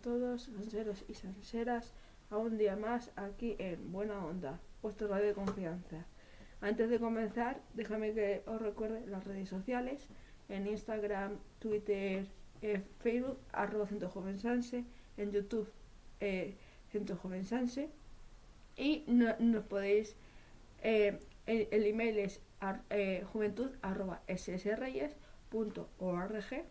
todos, sanseros y sanseras, a un día más aquí en Buena Onda, vuestra radio de confianza. Antes de comenzar, déjame que os recuerde las redes sociales, en Instagram, Twitter, Facebook, @Centro Joven Sanse, en YouTube, Centro Joven Sanse, y nos podéis, el email es juventud@ssreyes.org,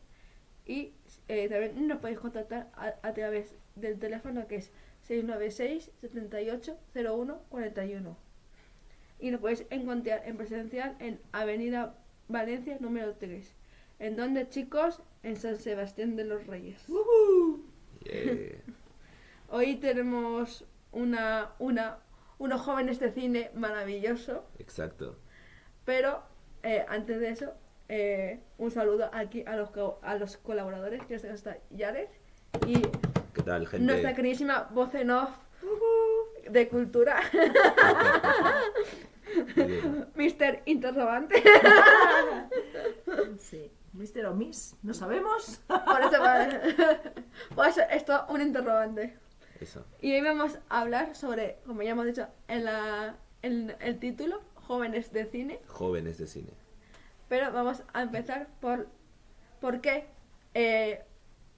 y también nos podéis contactar a través del teléfono, que es 696 78 01 41, y nos podéis encontrar en presencial en Avenida Valencia número 3. ¿En dónde, chicos? En San Sebastián de los Reyes. Yeah. Hoy tenemos unos jóvenes de cine maravilloso, Exacto. pero antes de eso, un saludo aquí a los colaboradores, que está Yared y ¿Qué tal, gente? nuestra queridísima voz en off de cultura, Mr. Interrogante. Sí, Mr. o Miss, no sabemos. Por eso esto un interrogante. Eso. Y hoy vamos a hablar sobre, como ya hemos dicho en el título, jóvenes de cine. Jóvenes de cine. Pero vamos a empezar por qué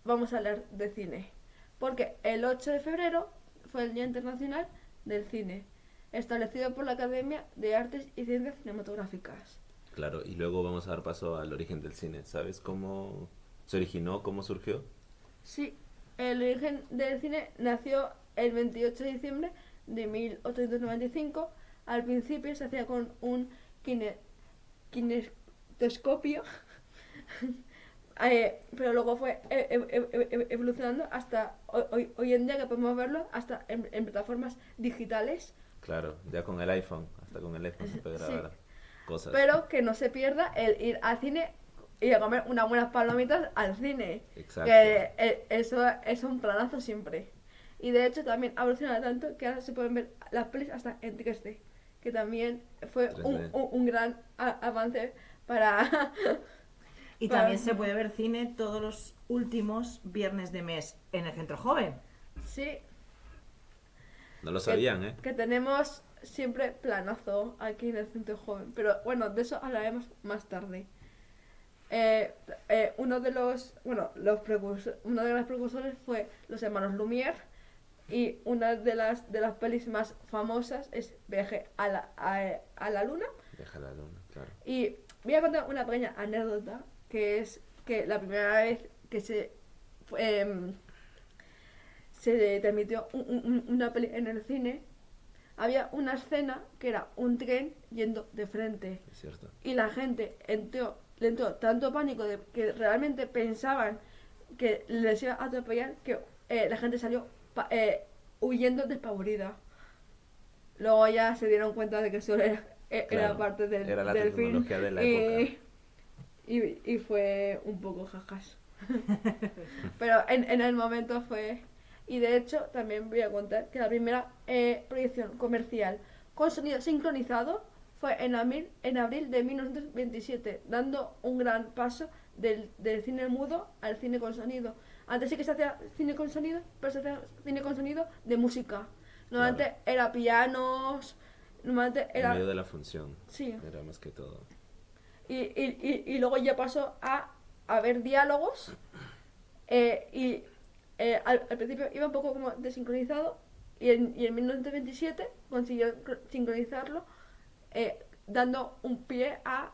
vamos a hablar de cine. Porque el 8 de febrero fue el Día Internacional del Cine, establecido por la Academia de Artes y Ciencias Cinematográficas. Claro, y luego vamos a dar paso al origen del cine. ¿Sabes cómo se originó, cómo surgió? Sí, el origen del cine nació el 28 de diciembre de 1895. Al principio se hacía con un kinetoscopio, pero luego fue evolucionando hasta hoy en día, que podemos verlo hasta en plataformas digitales. Claro, ya con el iPhone. Hasta con el iPhone se puede grabar cosas. Pero que no se pierda el ir al cine y a comer unas buenas palomitas al cine. Exacto. Que eso es un planazo siempre. Y de hecho también ha evolucionado tanto que ahora se pueden ver las pelis hasta en 3D, que también fue 3D. un gran avance para... Y para- también se puede ver cine todos los últimos viernes de mes en el Centro Joven. Sí, No lo sabían, ¿eh? que tenemos siempre planazo aquí en el Centro Joven. Pero bueno, de eso hablaremos más tarde. Uno de los precursores fue los hermanos Lumière, y una de las pelis más famosas es Viaje a la Luna. Deja la luna, claro. Y voy a contar una pequeña anécdota, que es que la primera vez que se transmitió una peli en el cine, había una escena que era un tren yendo de frente, Es cierto. y la gente le entró tanto pánico de que realmente pensaban que les iba a atropellar, que la gente salió huyendo despavorida. Luego ya se dieron cuenta de que eso era Claro, parte del, era la del film, tecnología de la época. y fue un poco jajas. Pero en el momento fue... Y de hecho también voy a contar que la primera proyección comercial con sonido sincronizado fue en abril de 1927, dando un gran paso del cine mudo al cine con sonido. Antes sí que se hacía cine con sonido, pero se hacía cine con sonido de música. Normalmente Claro. era pianos, normalmente En era... medio de la función. Sí. Era más que todo. Y luego ya pasó a ver diálogos, al principio iba un poco como desincronizado, y en 1927 consiguió sincronizarlo, dando un pie a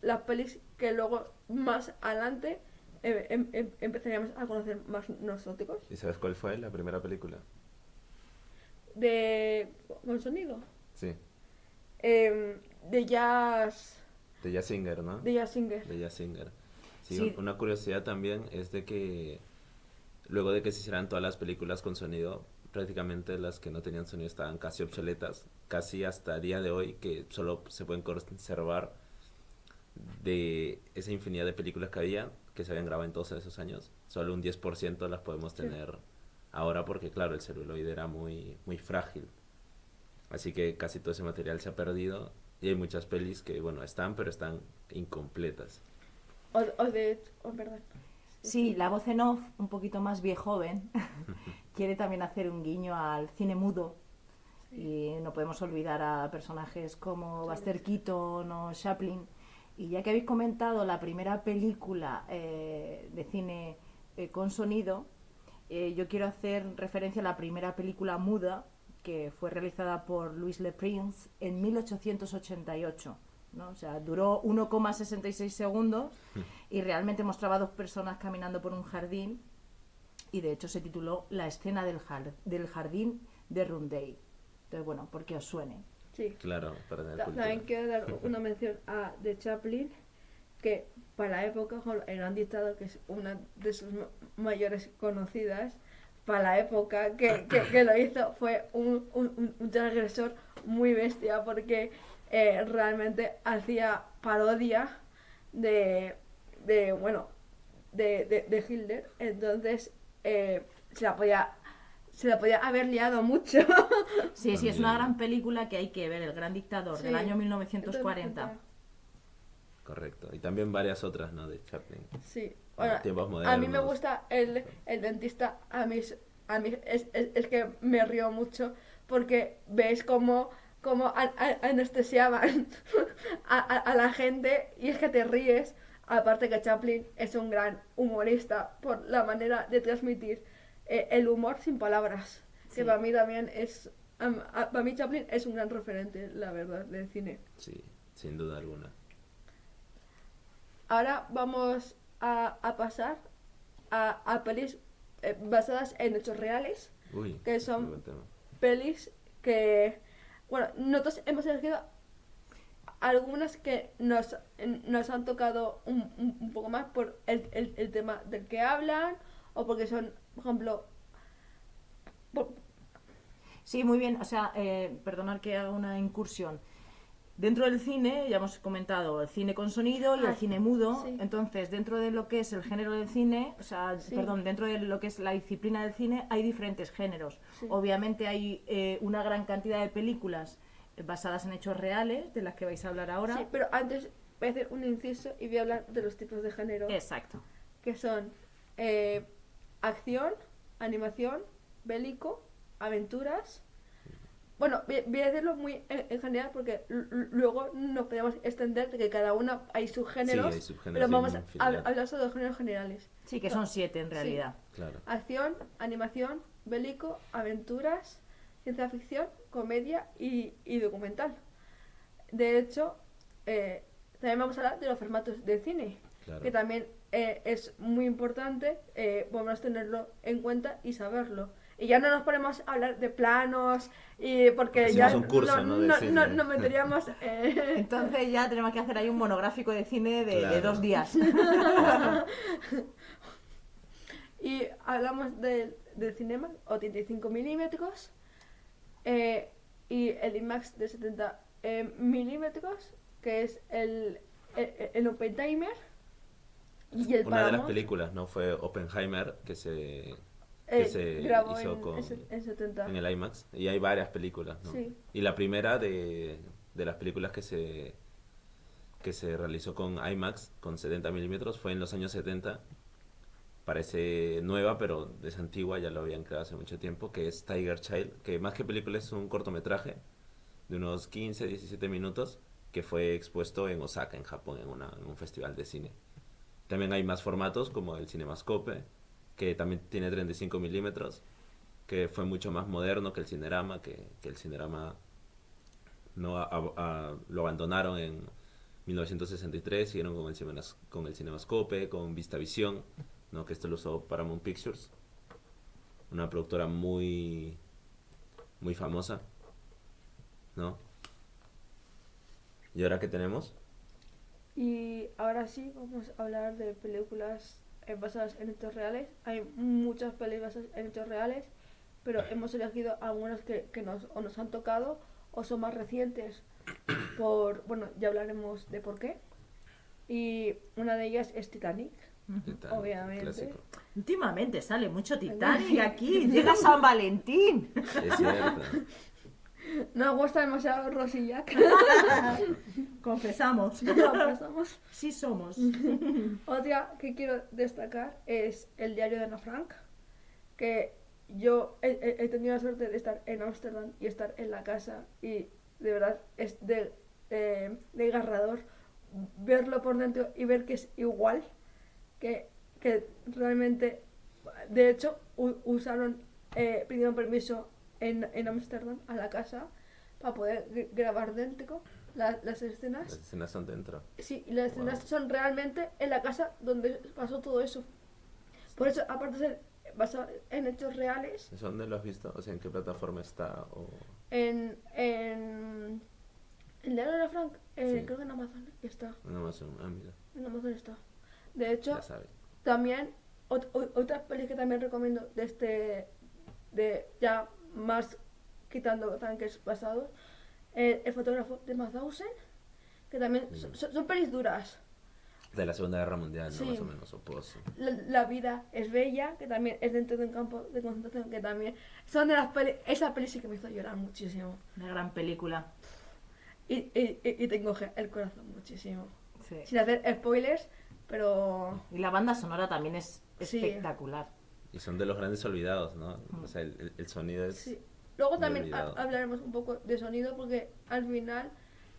las pelis que luego más adelante empezaríamos a conocer más nosotros, ¿Y sabes cuál fue la primera película? con sonido, Sí, de jazz, de Jazz Singer, ¿no? de Jazz Singer. De Jazz Singer. Sí, Sí. una curiosidad también es de que luego de que se hicieran todas las películas con sonido, prácticamente las que no tenían sonido estaban casi obsoletas, casi hasta el día de hoy, que solo se pueden conservar de esa infinidad de películas que había, que se habían grabado en todos esos años. Solo un 10% las podemos Sí. tener ahora, porque claro, el celuloide era muy, muy frágil. Así que casi todo ese material se ha perdido, y hay muchas pelis que, bueno, están, pero están incompletas. Perdón. Sí, la voz en off, un poquito más viejoven, quiere también hacer un guiño al cine mudo. Y no podemos olvidar a personajes como Buster Keaton o Chaplin. Y ya que habéis comentado la primera película de cine con sonido, yo quiero hacer referencia a la primera película muda que fue realizada por Louis Le Prince en 1888, ¿no? O sea, duró 1,66 segundos y realmente mostraba a dos personas caminando por un jardín, y de hecho se tituló La escena del jardín de Roundel. Entonces, bueno, porque os suene. Sí. Claro, para tener cultura. También quiero dar una mención a de Chaplin, que para la época, el gran dictador, que es una de sus mayores conocidas, para la época que lo hizo, fue un transgresor muy bestia, porque realmente hacía parodia de Hitler. Entonces se la podía haber liado mucho. Sí, es una gran película que hay que ver, El gran dictador, del año 1940. Correcto. Y también varias otras, ¿no? De Chaplin. Sí. Bueno, tiempos modernos. A mí me gusta el dentista. A mí es que me río mucho, porque ves cómo anestesiaban a la gente, y es que te ríes. Aparte que Chaplin es un gran humorista por la manera de transmitir el humor sin palabras. Sí. Que para mí también es... para mí Chaplin es un gran referente, la verdad, del cine. Sí, sin duda alguna. Ahora vamos a pasar a pelis basadas en hechos reales. Uy, que son pelis que... Bueno, nosotros hemos elegido algunas que nos han tocado un poco más por el tema del que hablan, o porque son, por ejemplo... Sí, muy bien. O sea, perdonad que haga una incursión. Dentro del cine, ya hemos comentado el cine con sonido y el cine mudo. Sí. Entonces, dentro de lo que es el género del cine, o sea, dentro de lo que es la disciplina del cine, hay diferentes géneros. Sí. Obviamente hay una gran cantidad de películas basadas en hechos reales, de las que vais a hablar ahora. Sí, pero antes voy a hacer un inciso y voy a hablar de los tipos de género. Exacto. Que son acción, animación, bélico, aventuras. Bueno, voy a decirlo muy en general, porque luego nos podemos extender de que cada una hay subgéneros, sí, hay subgéneros, pero vamos a hablar solo de géneros generales. Sí, que son 7 en realidad. Sí. Claro. Acción, animación, bélico, aventuras, ciencia ficción, comedia y documental. De hecho, también vamos a hablar de los formatos de cine, claro, que también es muy importante, podemos tenerlo en cuenta y saberlo. Y ya no nos ponemos a hablar de planos, porque ya un curso, no meteríamos... Entonces ya tenemos que hacer ahí un monográfico de cine de 2 días. Y hablamos del cinema, 85 milímetros, y el IMAX de 70 milímetros, que es el Oppenheimer. Y el Una de las películas, ¿no? Fue Oppenheimer, que se grabó hizo en 70. En el IMAX. Y hay varias películas, ¿no? Sí. Y la primera de las películas que se realizó con IMAX, con 70 milímetros, fue en los años 70. Parece nueva, pero es antigua, ya lo habían creado hace mucho tiempo, que es Tiger Child, que más que película es un cortometraje de unos 15-17 minutos, que fue expuesto en Osaka, en Japón, en un festival de cine. También hay más formatos, como el Cinemascope, que también tiene 35 milímetros, que fue mucho más moderno que el Cinerama, que el Cinerama no lo abandonaron en 1963, siguieron con el Cinemascope, con VistaVision, ¿no? Que esto lo usó Paramount Pictures, una productora muy, muy famosa, ¿no? ¿Y ahora qué tenemos? Y ahora sí, vamos a hablar de películas basadas en hechos reales. Hay muchas películas basadas en hechos reales, pero hemos elegido algunas que nos han tocado o son más recientes. Bueno, ya hablaremos de por qué. Y una de ellas es Titanic, obviamente. Clásico. Últimamente sale mucho Titanic aquí, llega San Valentín. Es cierto. Nos gusta demasiado Rosillac. Confesamos. Lo pensamos. Sí somos. Otra que quiero destacar es el diario de Ana Frank, que yo he tenido la suerte de estar en Ámsterdam y estar en la casa y de verdad es desgarrador verlo por dentro y ver que es igual, que realmente, de hecho, pidieron permiso en Ámsterdam a la casa para poder grabar dentro las escenas. Las escenas son dentro. Sí, y las escenas Wow. son realmente en la casa donde pasó todo eso. Por eso, aparte de ser basado en hechos reales, ¿Eso dónde lo has visto? O sea, ¿en qué plataforma está? O... en el diario de Ana Frank, Sí. creo que en Amazon está. En Amazon. Ah, mira, En Amazon está. De hecho, ya sabes. también, otra peli que también recomiendo de ya más quitando tanques pasados, el fotógrafo de Mauthausen, que también son pelis duras. De la Segunda Guerra Mundial, ¿no? Sí. Más o menos, o post. La vida es bella, que también es dentro de un campo de concentración, que también son de las pelis, esa peli sí que me hizo llorar muchísimo. Una gran película. Y te encoge el corazón muchísimo. Sí. Sin hacer spoilers, pero Y la banda sonora también es Sí. espectacular. Y son de los grandes olvidados, ¿no? O sea, el sonido es... sí. Luego muy también olvidado. hablaremos un poco de sonido, porque al final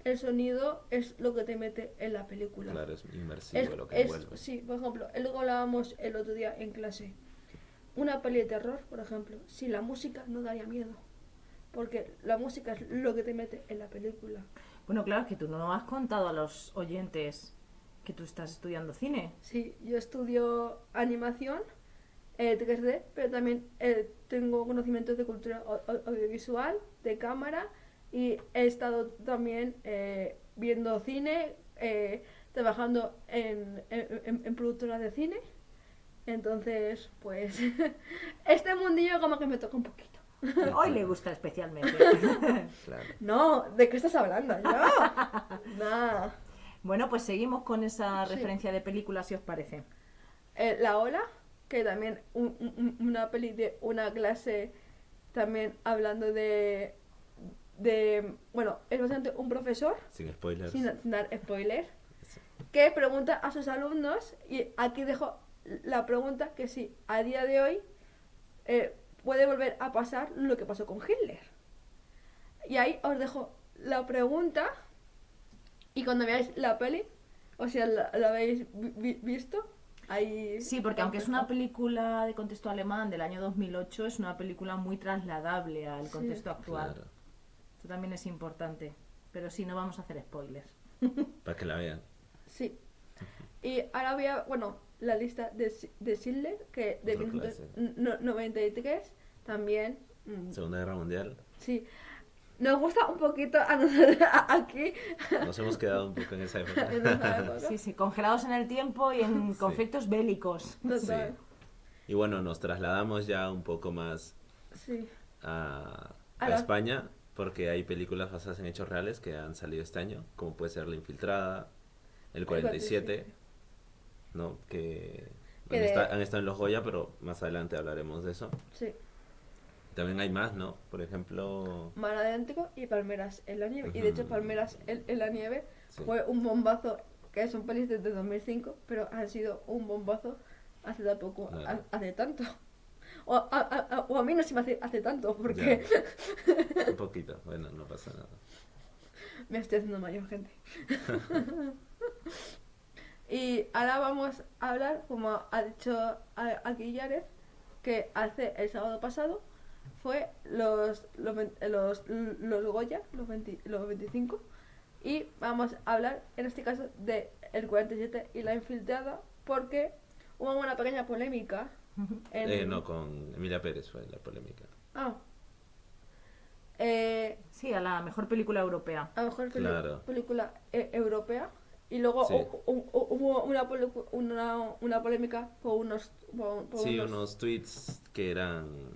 el sonido es lo que te mete en la película. Claro, es inmersivo lo que envuelve. Sí, por ejemplo, es lo que hablábamos el otro día en clase. Una peli de terror, por ejemplo, sin la música no daría miedo. Porque la música es lo que te mete en la película. Bueno, claro, es que tú no has contado a los oyentes que tú estás estudiando cine. Sí, yo estudio animación 3D, pero también tengo conocimientos de cultura audiovisual, de cámara, y he estado también viendo cine, trabajando en productora de cine. Entonces, pues, este mundillo como que me toca un poquito. Hoy le gusta especialmente. Claro. No, ¿de qué estás hablando? Yo. Nada. Bueno, pues seguimos con esa Sí. referencia de películas, si os parece. La Ola, que también una peli de una clase, también hablando bueno, es bastante un profesor, Sin spoilers. sin dar spoiler, Sí. que pregunta a sus alumnos, y aquí dejo la pregunta, que si a día de hoy puede volver a pasar lo que pasó con Hitler. Y ahí os dejo la pregunta, y cuando veáis la peli, o sea, la habéis visto, ahí... Sí, porque aunque es una película de contexto alemán del año 2008, es una película muy trasladable al Sí. contexto actual. Claro. Esto también es importante. Pero sí, no vamos a hacer spoilers. Para que la vean. Sí. Y ahora voy a, bueno, la lista de Schindler, que de Otro 1993, también, Segunda Guerra Mundial. sí. Nos gusta un poquito a nosotros aquí. Nos hemos quedado un poco en esa época. En esa época. Sí, sí, congelados en el tiempo y en Sí. conflictos bélicos. Total. Y bueno, nos trasladamos ya un poco más Sí. a España, porque hay películas basadas en hechos reales que han salido este año, como puede ser La Infiltrada, El 47, ¿no? Que Que de- han estado en los Goya, pero más adelante hablaremos de eso. Sí. También hay más, ¿no? Por ejemplo... Mar Adentro y Palmeras en la nieve. Y de hecho, Ujú. Palmeras en la nieve Sí. fue un bombazo, que son pelis desde 2005, pero han sido un bombazo hace tampoco, Claro. hace tanto. O a mí no se me hace tanto, porque Ya. Un poquito, bueno, no pasa nada. me estoy haciendo mayor, gente. Y ahora vamos a hablar, como ha dicho aquí Yared, que hace el sábado pasado fue los Goya, los 25, y vamos a hablar en este caso de el 47 y La Infiltrada, porque hubo una pequeña polémica en... No, con Emilia Pérez fue la polémica. Ah. Sí, a la mejor película europea. A lo mejor Claro. película europea, y luego Sí. hubo una polémica por Sí, unos tweets que eran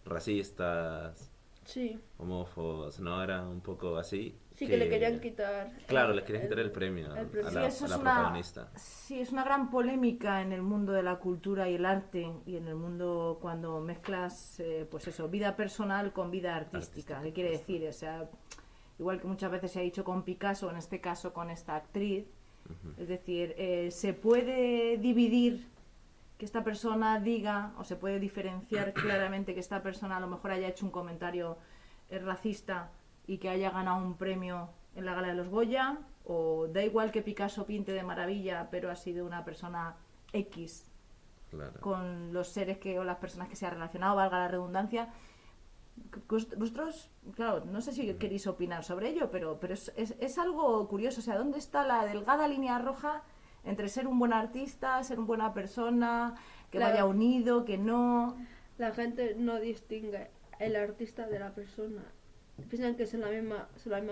racistas, Sí, homófobos, ¿no? Era un poco así. sí que le querían quitar. Claro, le querían quitar el premio el premio. a Sí, la, eso a es la una, protagonista. sí, es una gran polémica en el mundo de la cultura y el arte y en el mundo cuando mezclas, pues eso, vida personal con vida artística. ¿Qué quiere decir? O sea, igual que muchas veces se ha dicho con Picasso, en este caso con esta actriz, es decir, se puede dividir que esta persona diga, o se puede diferenciar claramente que esta persona a lo mejor haya hecho un comentario racista y que haya ganado un premio en la gala de los Goya, o da igual que Picasso pinte de maravilla, pero ha sido una persona X Claro. con los seres que o las personas que se ha relacionado, valga la redundancia. Vosotros, claro, no sé si queréis opinar sobre ello, pero es algo curioso. O sea, ¿dónde está la delgada línea roja entre ser un buen artista, ser una buena persona, que Claro. vaya unido, que no? La gente no distingue el artista de la persona. Piensan que son la misma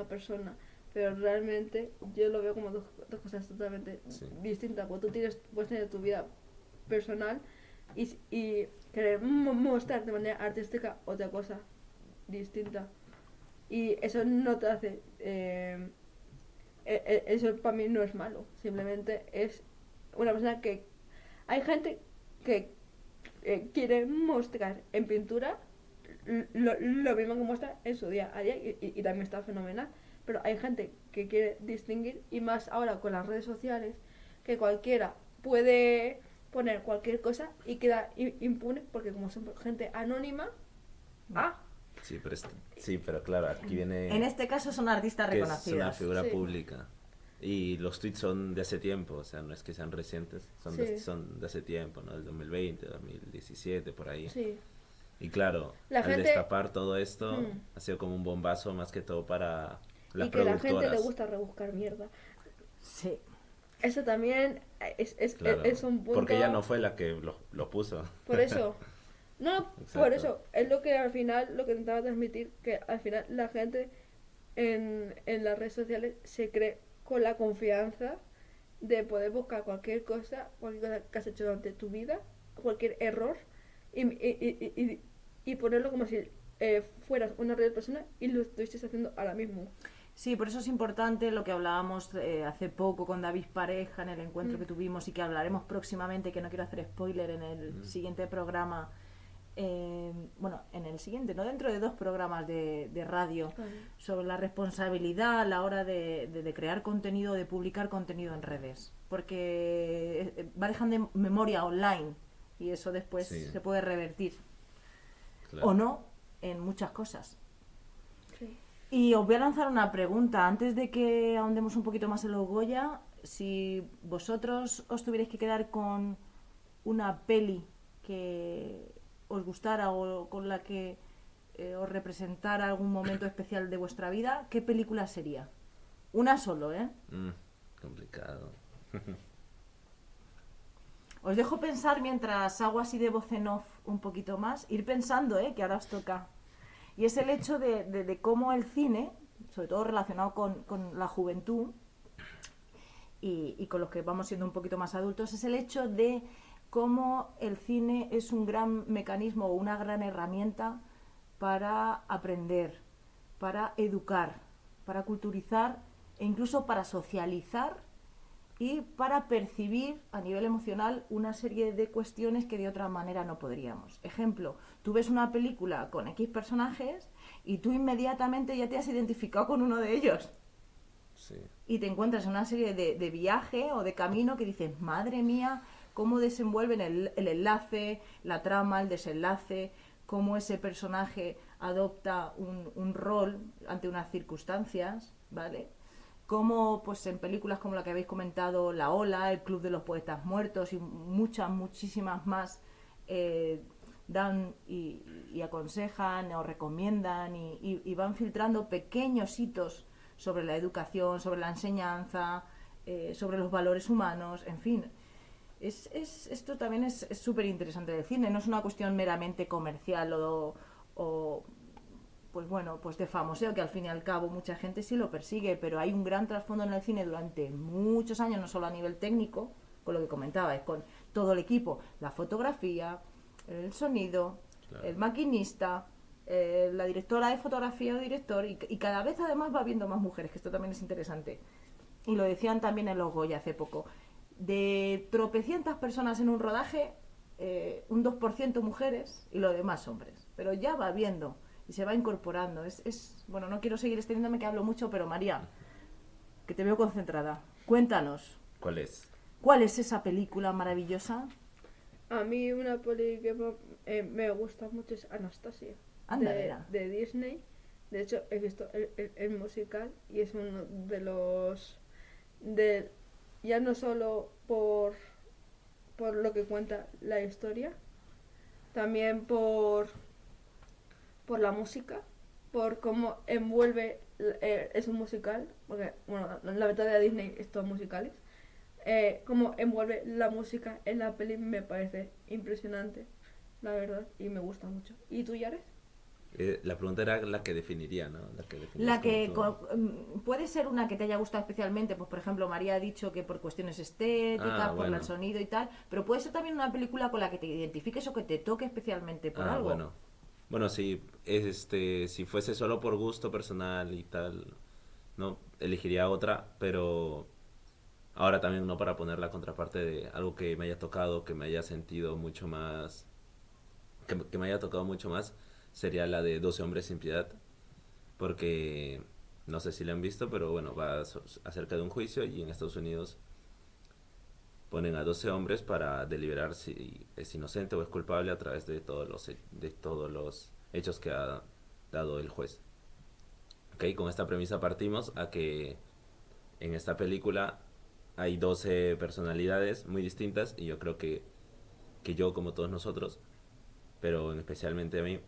persona, pero realmente yo lo veo como dos cosas totalmente Sí. distintas. Porque tú puedes tener tu vida personal y querer mostrar de manera artística otra cosa distinta. Y eso no te hace... eso para mí no es malo. Simplemente es una persona que... Hay gente que quiere mostrar en pintura lo mismo que muestra en su día a día y también está fenomenal. Pero hay gente que quiere distinguir, y más ahora con las redes sociales, que cualquiera puede poner cualquier cosa y queda impune, porque como son gente anónima, Sí, pero claro, aquí viene En este caso son artistas que es una reconocidas. figura Sí. pública. Y los tweets son de hace tiempo, o sea, no es que sean recientes, Sí. son de hace tiempo, ¿no? Del 2020, 2017, por ahí. sí. Y claro, La al gente- destapar todo esto, Mm. ha sido como un bombazo más que todo para las Y que a la gente le productoras. gusta rebuscar mierda. Sí. Eso también es Claro, un punto... porque ella no fue la que lo puso. Por eso. No, Exacto. por eso. Es lo que al final, lo que intentaba transmitir, que al final la gente en las redes sociales se cree con la confianza de poder buscar cualquier cosa que has hecho durante tu vida, cualquier error, y ponerlo como si fueras una real persona y lo estuvieses haciendo ahora mismo. Sí, por eso es importante lo que hablábamos hace poco con David Pareja en el encuentro que tuvimos y que hablaremos próximamente, que no quiero hacer spoiler en el siguiente programa. Bueno, en el siguiente, no, dentro de 2 programas de radio, Vale. sobre la responsabilidad a la hora de crear contenido, de publicar contenido en redes, porque dejan de memoria online y eso después Sí. se puede revertir Claro. o no en muchas cosas. Sí. Y os voy a lanzar una pregunta antes de que ahondemos un poquito más en los Goya. Si vosotros os tuvierais que quedar con una peli que os gustara o con la que os representara algún momento especial de vuestra vida, ¿qué película sería? Una solo, ¿eh? Complicado. Os dejo pensar mientras hago así de voz en off un poquito más. Ir pensando, que ahora os toca. Y es el hecho de cómo el cine, sobre todo relacionado con la juventud y con los que vamos siendo un poquito más adultos, es el hecho de cómo el cine es un gran mecanismo o una gran herramienta para aprender, para educar, para culturizar e incluso para socializar y para percibir a nivel emocional una serie de cuestiones que de otra manera no podríamos. Ejemplo, tú ves una película con X personajes y tú inmediatamente ya te has identificado con uno de ellos. Sí. Y te encuentras en una serie de viaje o de camino que dices, madre mía, cómo desenvuelven el enlace, la trama, el desenlace, cómo ese personaje adopta un rol ante unas circunstancias, ¿vale? Como pues en películas como la que habéis comentado, La Ola, El Club de los Poetas Muertos y muchísimas más dan y aconsejan o recomiendan y van filtrando pequeños hitos sobre la educación, sobre la enseñanza, sobre los valores humanos, en fin. Esto también es súper interesante del cine, no es una cuestión meramente comercial o pues bueno, pues de famoseo, que al fin y al cabo mucha gente sí lo persigue, pero hay un gran trasfondo en el cine durante muchos años, no solo a nivel técnico, con lo que comentabais, con todo el equipo, la fotografía, el sonido, Claro. el maquinista, la directora es fotografía o director y cada vez además va viendo más mujeres, que esto también es interesante. Y lo decían también en los Goya hace poco. De tropecientas personas en un rodaje, un 2% mujeres y lo demás hombres. Pero ya va viendo y se va incorporando. Bueno, no quiero seguir extendiéndome que hablo mucho, pero María, que te veo concentrada, cuéntanos. ¿Cuál es? ¿Cuál es esa película maravillosa? A mí una peli que me gusta mucho es Anastasia, Anda, mira. de Disney. De hecho, he visto el musical y es uno de los... ya no solo por lo que cuenta la historia, también por la música, por cómo envuelve es un musical, porque bueno, la verdad de Disney es todo musicales, cómo envuelve la música en la peli me parece impresionante, la verdad, y me gusta mucho. ¿Y tú, Yares? La pregunta era la que definiría, ¿no? Puede ser una que te haya gustado especialmente, pues por ejemplo María ha dicho que por cuestiones estéticas, por el sonido y tal, pero puede ser también una película con la que te identifiques o que te toque especialmente por algo. Bueno, sí, si fuese solo por gusto personal y tal, no elegiría otra, pero ahora también no para poner la contraparte de algo que me haya tocado, que me haya sentido mucho más, que me haya tocado mucho más, sería la de 12 hombres sin piedad, porque no sé si la han visto, pero bueno, va acerca de un juicio y en Estados Unidos ponen a 12 hombres para deliberar si es inocente o es culpable a través de todos los hechos que ha dado el juez. Okay, con esta premisa partimos a que en esta película hay 12 personalidades muy distintas y yo creo que yo, como todos nosotros, pero especialmente a mí,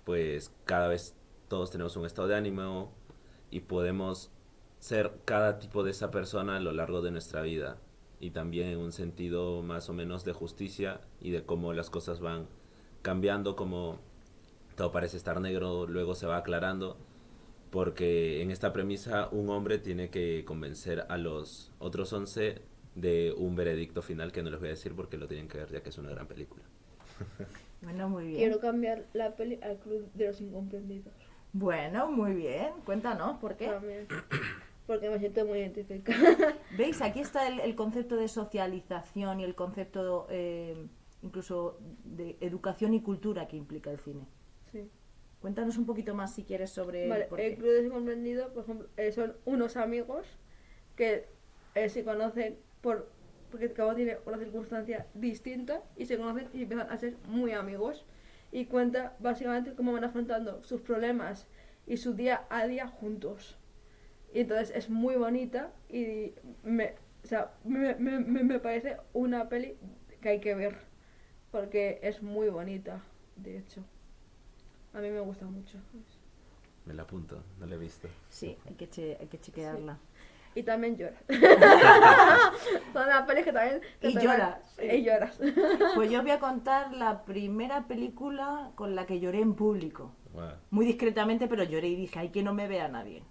pues cada vez todos tenemos un estado de ánimo y podemos ser cada tipo de esa persona a lo largo de nuestra vida, y también en un sentido más o menos de justicia y de cómo las cosas van cambiando, como todo parece estar negro, luego se va aclarando, porque en esta premisa un hombre tiene que convencer a los otros 11 de un veredicto final que no les voy a decir porque lo tienen que ver, ya que es una gran película. Bueno, muy bien. Quiero cambiar la peli al Club de los Incomprendidos. Bueno, muy bien. Cuéntanos, ¿por qué? También, porque me siento muy identificada. ¿Veis? Aquí está el concepto de socialización y el concepto incluso de educación y cultura que implica el cine. Sí. Cuéntanos un poquito más si quieres sobre... Vale, el Club de los Incomprendidos, por ejemplo, son unos amigos que se conocen porque cada uno tiene una circunstancia distinta y se conocen y empiezan a ser muy amigos, y cuenta básicamente cómo van afrontando sus problemas y su día a día juntos, y entonces es muy bonita y me parece una peli que hay que ver porque es muy bonita. De hecho, a mí me gusta mucho. Me la apunto, no la he visto. Sí, hay que chequearla. Sí. Y también lloras. Son las pelis que también y lloras. Sí. Y lloras. Pues yo os voy a contar la primera película con la que lloré en público. Wow. Muy discretamente, pero lloré y dije, ay, que no me vea nadie.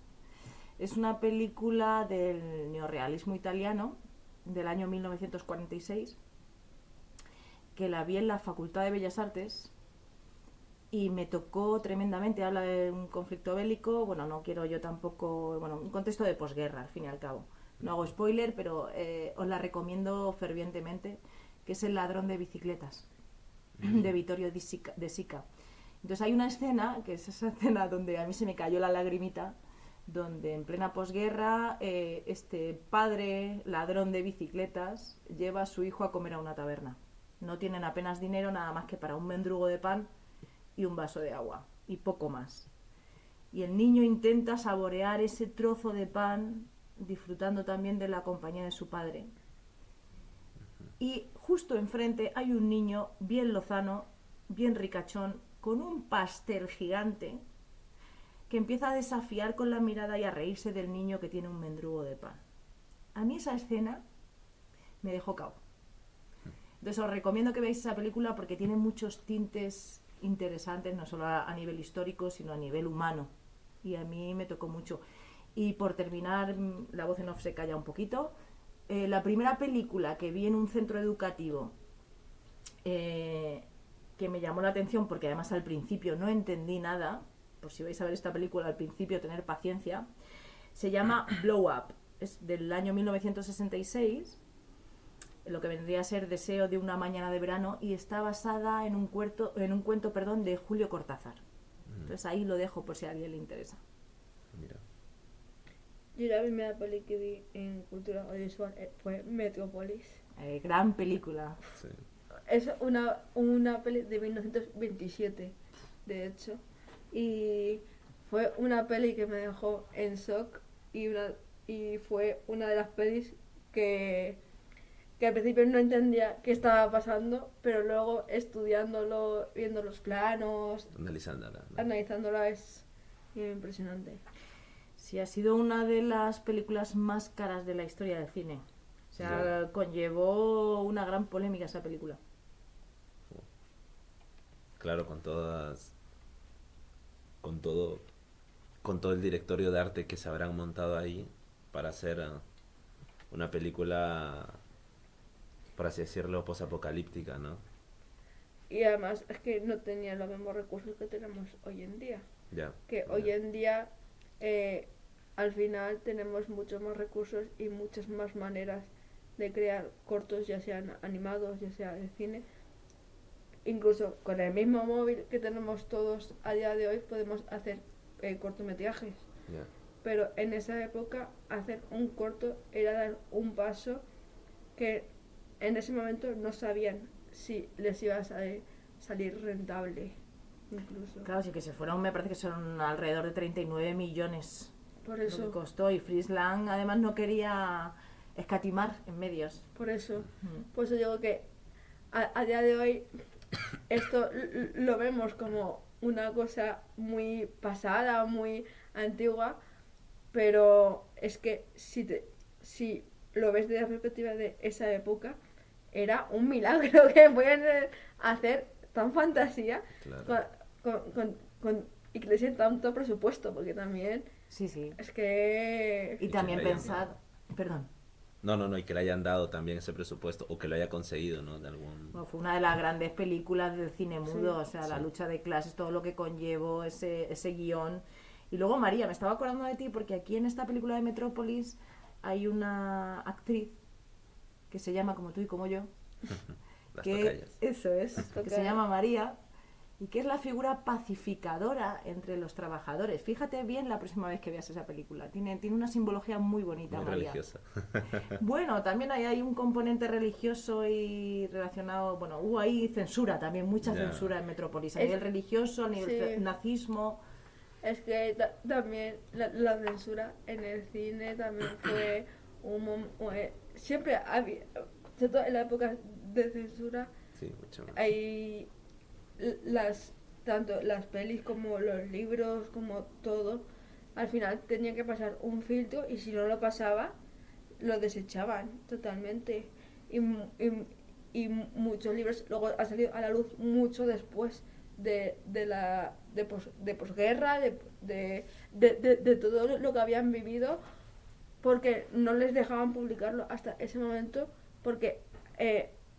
Es una película del neorrealismo italiano del año 1946, que la vi en la Facultad de Bellas Artes y me tocó tremendamente. Habla de un conflicto bélico, bueno, no quiero yo tampoco, bueno, un contexto de posguerra, al fin y al cabo. No hago spoiler, pero os la recomiendo fervientemente, que es El ladrón de bicicletas, de Vittorio De Sica. Entonces hay una escena, que es esa escena donde a mí se me cayó la lagrimita, donde en plena posguerra este padre, ladrón de bicicletas, lleva a su hijo a comer a una taberna. No tienen apenas dinero, nada más que para un mendrugo de pan y un vaso de agua, y poco más. Y el niño intenta saborear ese trozo de pan, disfrutando también de la compañía de su padre. Y justo enfrente hay un niño bien lozano, bien ricachón, con un pastel gigante, que empieza a desafiar con la mirada y a reírse del niño que tiene un mendrugo de pan. A mí esa escena me dejó cao. Entonces os recomiendo que veáis esa película porque tiene muchos tintes interesantes, no solo a nivel histórico, sino a nivel humano. Y a mí me tocó mucho. Y por terminar, la voz en off se calla un poquito. La primera película que vi en un centro educativo que me llamó la atención, porque además al principio no entendí nada, por si vais a ver esta película al principio, tener paciencia, se llama Blow Up, es del año 1966, lo que vendría a ser Deseo de una mañana de verano, y está basada en un cuento de Julio Cortázar. Entonces ahí lo dejo por si a alguien le interesa. Mira. Yo la primera peli que vi en cultura audiovisual fue Metrópolis. Gran película. Sí. Es una peli de 1927, de hecho. Y fue una peli que me dejó en shock y fue una de las pelis que al principio no entendía qué estaba pasando, pero luego estudiándolo, viendo los planos, analizándola es impresionante. Sí, ha sido una de las películas más caras de la historia del cine. O sea, conllevó una gran polémica esa película. Claro, con todo el directorio de arte que se habrán montado ahí para hacer una película, por así decirlo, posapocalíptica, ¿no? Y además es que no tenía los mismos recursos que tenemos hoy en día. Hoy en día al final tenemos muchos más recursos y muchas más maneras de crear cortos, ya sean animados, ya sea de cine. Incluso con el mismo móvil que tenemos todos a día de hoy podemos hacer cortometrajes. Pero en esa época hacer un corto era dar un paso que en ese momento no sabían si les iba a salir rentable. Incluso. Claro, sí que se fueron, me parece que son alrededor de 39 millones. Por eso. Lo que costó, y Fritz Lang además no quería escatimar en medios. Por eso. Por eso digo que a día de hoy esto lo vemos como una cosa muy pasada, muy antigua, pero es que si lo ves desde la perspectiva de esa época, era un milagro que pueden hacer tan fantasía, y que le den tanto presupuesto, porque también sí. es que... Y también pensar... Perdón. No, y que le hayan dado también ese presupuesto, o que lo haya conseguido, ¿no? De algún... Bueno, fue una de las grandes películas del cine mudo, Sí, o sea, la lucha de clases, todo lo que conllevó ese guión. Y luego, María, me estaba acordando de ti, porque aquí en esta película de Metrópolis hay una actriz que se llama como tú y como yo, eso es, que se llama María, y que es la figura pacificadora entre los trabajadores. Fíjate bien la próxima vez que veas esa película. Tiene una simbología muy bonita, muy María. Religiosa. Bueno, también hay un componente religioso y relacionado... Bueno, hubo ahí censura también, mucha censura en Metrópolis. A nivel religioso, a nivel nazismo. Es que también la censura en el cine también fue siempre había... Sobre todo en la época de censura, sí, mucho más. Hay tanto las pelis como los libros, como todo, al final tenía que pasar un filtro, y si no lo pasaba, lo desechaban totalmente. Y muchos libros luego han salido a la luz mucho después de posguerra, de todo lo que habían vivido, porque no les dejaban publicarlo hasta ese momento, porque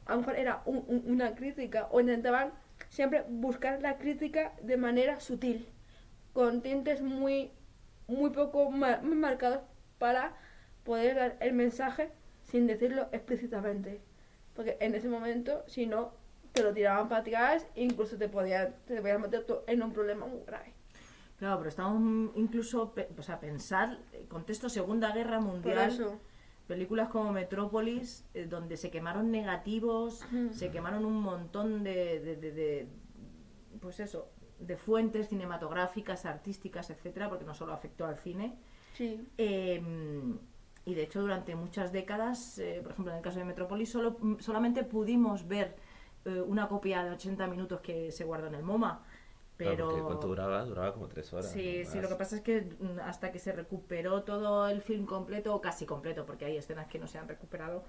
a lo mejor era una crítica, o intentaban siempre buscar la crítica de manera sutil, con tintes muy poco marcados, para poder dar el mensaje sin decirlo explícitamente, porque en ese momento, si no, te lo tiraban para atrás e incluso te podías meter en un problema muy grave. Claro, pero estamos incluso, pensar, contexto Segunda Guerra Mundial, películas como Metrópolis, donde se quemaron negativos, se quemaron un montón de fuentes cinematográficas, artísticas, etcétera, porque no solo afectó al cine. Sí. Y de hecho durante muchas décadas, por ejemplo en el caso de Metrópolis, solamente pudimos ver una copia de 80 minutos que se guardó en el MoMA. Pero claro, ¿cuánto duraba? Duraba como 3 horas. Sí, lo que pasa es que hasta que se recuperó todo el film completo, o casi completo, porque hay escenas que no se han recuperado,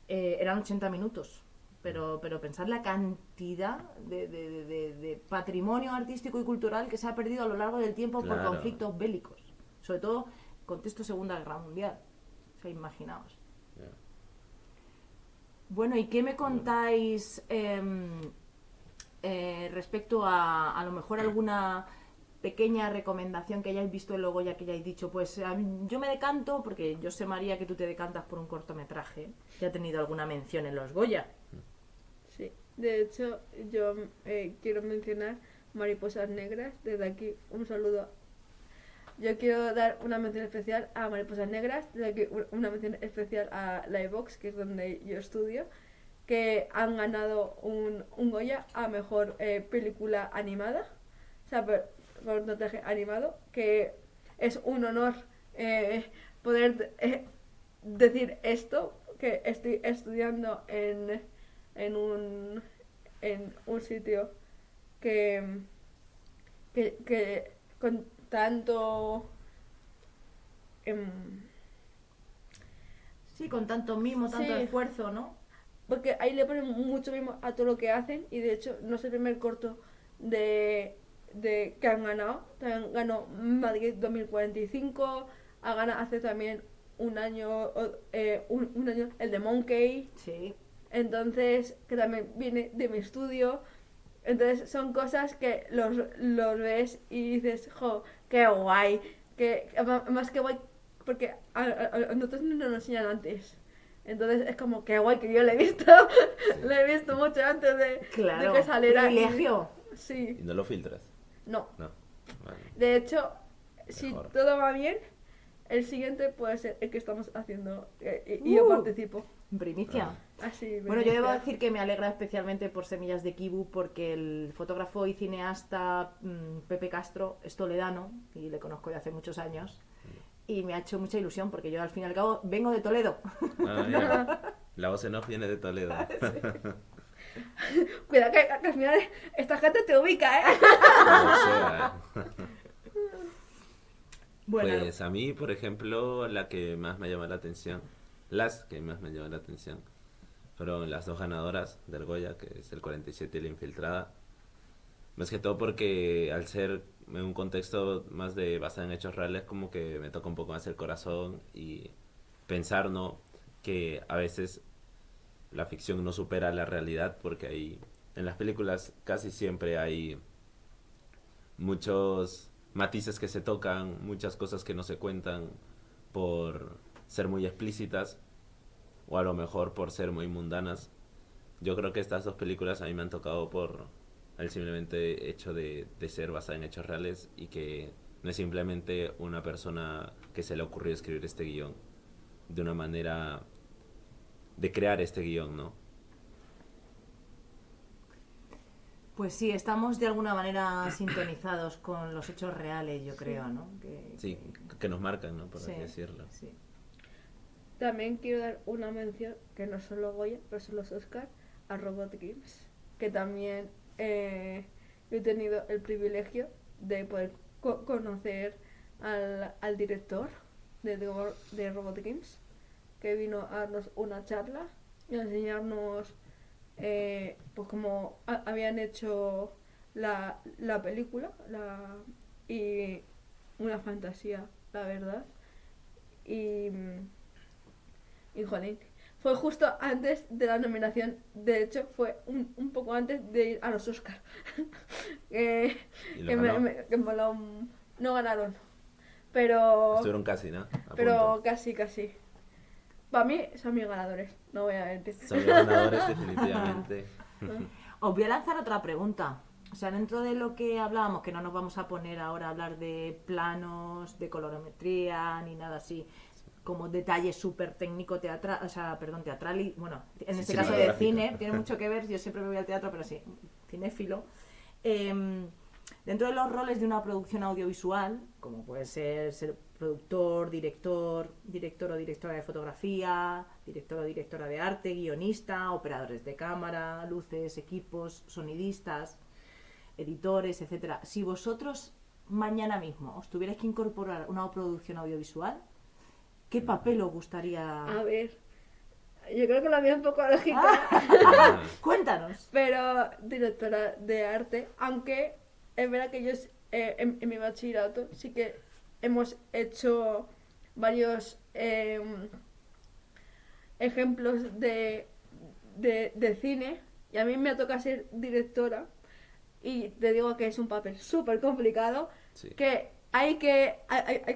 eran 80 minutos. Pero pensar la cantidad de patrimonio artístico y cultural que se ha perdido a lo largo del tiempo por conflictos bélicos. Sobre todo contexto Segunda Guerra Mundial. O sea, imaginaos. Bueno, ¿y qué me contáis respecto a lo mejor alguna pequeña recomendación que hayáis visto en los Goya que hayáis dicho, pues yo me decanto, porque yo sé, María, que tú te decantas por un cortometraje que ha tenido alguna mención en los Goya. Sí, de hecho yo quiero mencionar Mariposas Negras, desde aquí un saludo. Yo quiero dar una mención especial a Mariposas Negras, desde aquí una mención especial a Livebox, que es donde yo estudio, que han ganado un Goya a mejor película animada, o sea, cortometraje animado, que es un honor poder decir esto, que estoy estudiando en un sitio que con tanto Sí, con tanto mimo, tanto Sí. esfuerzo, ¿no? porque ahí le ponen mucho mismo a todo lo que hacen, y de hecho no es el primer corto de que han ganado. También ganó Madrid 2045, ha ganado hace también un año un año el de Monkey, Sí. entonces, que también viene de mi estudio. Entonces son cosas que los ves y dices, jo, qué guay, más que guay, porque a nosotros no nos enseñan antes. Entonces es como, qué guay, que yo lo he visto, lo he visto mucho antes de Claro, que saliera. privilegio. Sí, ¿Y no lo filtras? no. No. Vale. De hecho, si Mejor. todo va bien, el siguiente puede ser el que estamos haciendo y yo participo. Primicia. Así, Bueno, yo debo beneficia. decir que me alegra especialmente por Semillas de Kibu, porque el fotógrafo y cineasta Pepe Castro es toledano y le conozco de hace muchos años, y me ha hecho mucha ilusión porque yo al fin y al cabo vengo de Toledo. Ah, ya. La voz en off viene de Toledo. Cuidado que al final esta gente te ubica, ¿eh? Como sea. Bueno, Pues a mí, por ejemplo, la que más me llama la atención, las que más me llaman la atención, fueron las dos ganadoras del Goya, que es el 47 y la Infiltrada. Más que todo porque al ser en un contexto más de basado en hechos reales, como que me toca un poco más el corazón y pensar, ¿no? Que a veces la ficción no supera la realidad, porque hay, en las películas casi siempre hay muchos matices que se tocan, muchas cosas que no se cuentan por ser muy explícitas o a lo mejor por ser muy mundanas. Yo creo que estas dos películas a mí me han tocado por el simplemente hecho de ser basada en hechos reales y que no es simplemente una persona que se le ocurrió escribir este guión de una manera de crear este guión, ¿no? pues sí, estamos de alguna manera sintonizados con los hechos reales, yo creo, ¿no? Sí, que nos marcan, ¿no? Por Sí, así decirlo. sí. También quiero dar una mención, que no son los Goya, pero son los Oscar, a Robot Games, que también he tenido el privilegio de poder conocer al director de Robot Games, que vino a darnos una charla y a enseñarnos pues cómo habían hecho la película, y una fantasía, la verdad. Y jolín, fue justo antes de la nominación, de hecho fue un poco antes de ir a los Oscars. ¿Y que lo ganó? no ganaron, pero Estuvieron casi, ¿no? A pero punto. casi. Para mí son mis ganadores, no voy a mentir. Son los ganadores definitivamente. Os voy a lanzar otra pregunta. O sea, dentro de lo que hablábamos, que no nos vamos a poner ahora a hablar de planos, de colorimetría, ni nada así, como detalle súper técnico teatral, o sea, perdón, teatral y, bueno, en Sí, este caso de cinematográfico. cine, tiene mucho que ver, yo siempre me voy al teatro, pero sí, cinéfilo. Dentro de los roles de una producción audiovisual, como puede ser productor, director o directora de fotografía, director o directora de arte, guionista, operadores de cámara, luces, equipos, sonidistas, editores, etcétera. Si vosotros mañana mismo os tuvierais que incorporar una producción audiovisual, ¿qué papel os gustaría? A ver, yo creo que la mía es un poco lógica, Ah, Cuéntanos. pero directora de arte, aunque es verdad que ellos en mi bachillerato sí que hemos hecho varios ejemplos de cine, y a mí me toca ser directora, y te digo que es un papel súper complicado, Sí. que hay que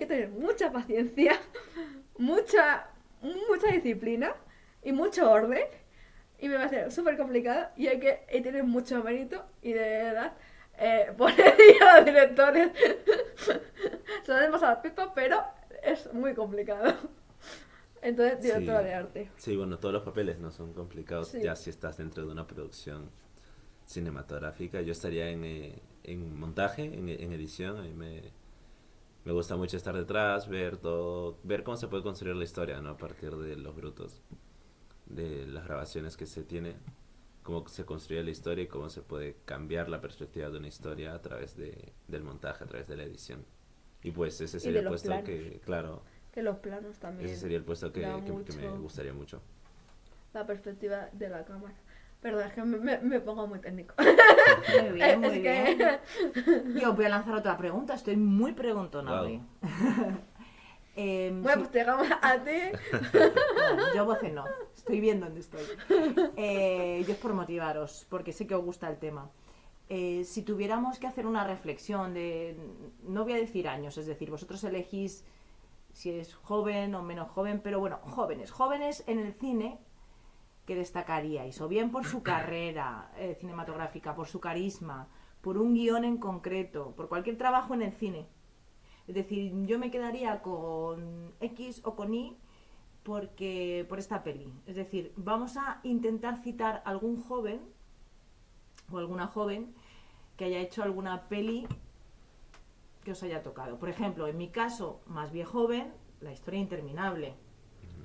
tener mucha paciencia, mucha disciplina y mucho orden, y me va a ser súper complicado, y hay que tener mucho mérito, y de verdad, por el día a los directores, son demasiadas pipas, pero es muy complicado. Entonces, directora Sí. de arte. Sí, bueno, todos los papeles no son complicados, Sí. ya si estás dentro de una producción cinematográfica. Yo estaría en montaje, en edición. A mí me gusta mucho estar detrás, ver todo, ver cómo se puede construir la historia, ¿no? A partir de los brutos, de las grabaciones que se tiene, cómo se construye la historia y cómo se puede cambiar la perspectiva de una historia a través del montaje, a través de la edición. Y pues ese Y sería de el los puesto planos. que, claro, Que los planos también. ese sería el puesto que da me mucho gustaría mucho. la perspectiva de la cámara. Perdón, es que me pongo muy técnico. Muy bien, muy Es bien. que... Yo voy a lanzar otra pregunta, estoy muy preguntona Wow. hoy. Bueno, Sí, pues te llegamos a ti. no, yo voces no, estoy bien donde estoy. Yo es por motivaros, porque sé que os gusta el tema. Si tuviéramos que hacer una reflexión de, no voy a decir años, es decir, vosotros elegís si es joven o menos joven, pero bueno, jóvenes en el cine que destacaríais, o bien por su carrera cinematográfica, por su carisma, por un guión en concreto, por cualquier trabajo en el cine. Es decir, yo me quedaría con X o con Y porque por esta peli. Es decir, vamos a intentar citar algún joven o alguna joven que haya hecho alguna peli que os haya tocado. Por ejemplo, en mi caso, más bien joven, La historia interminable,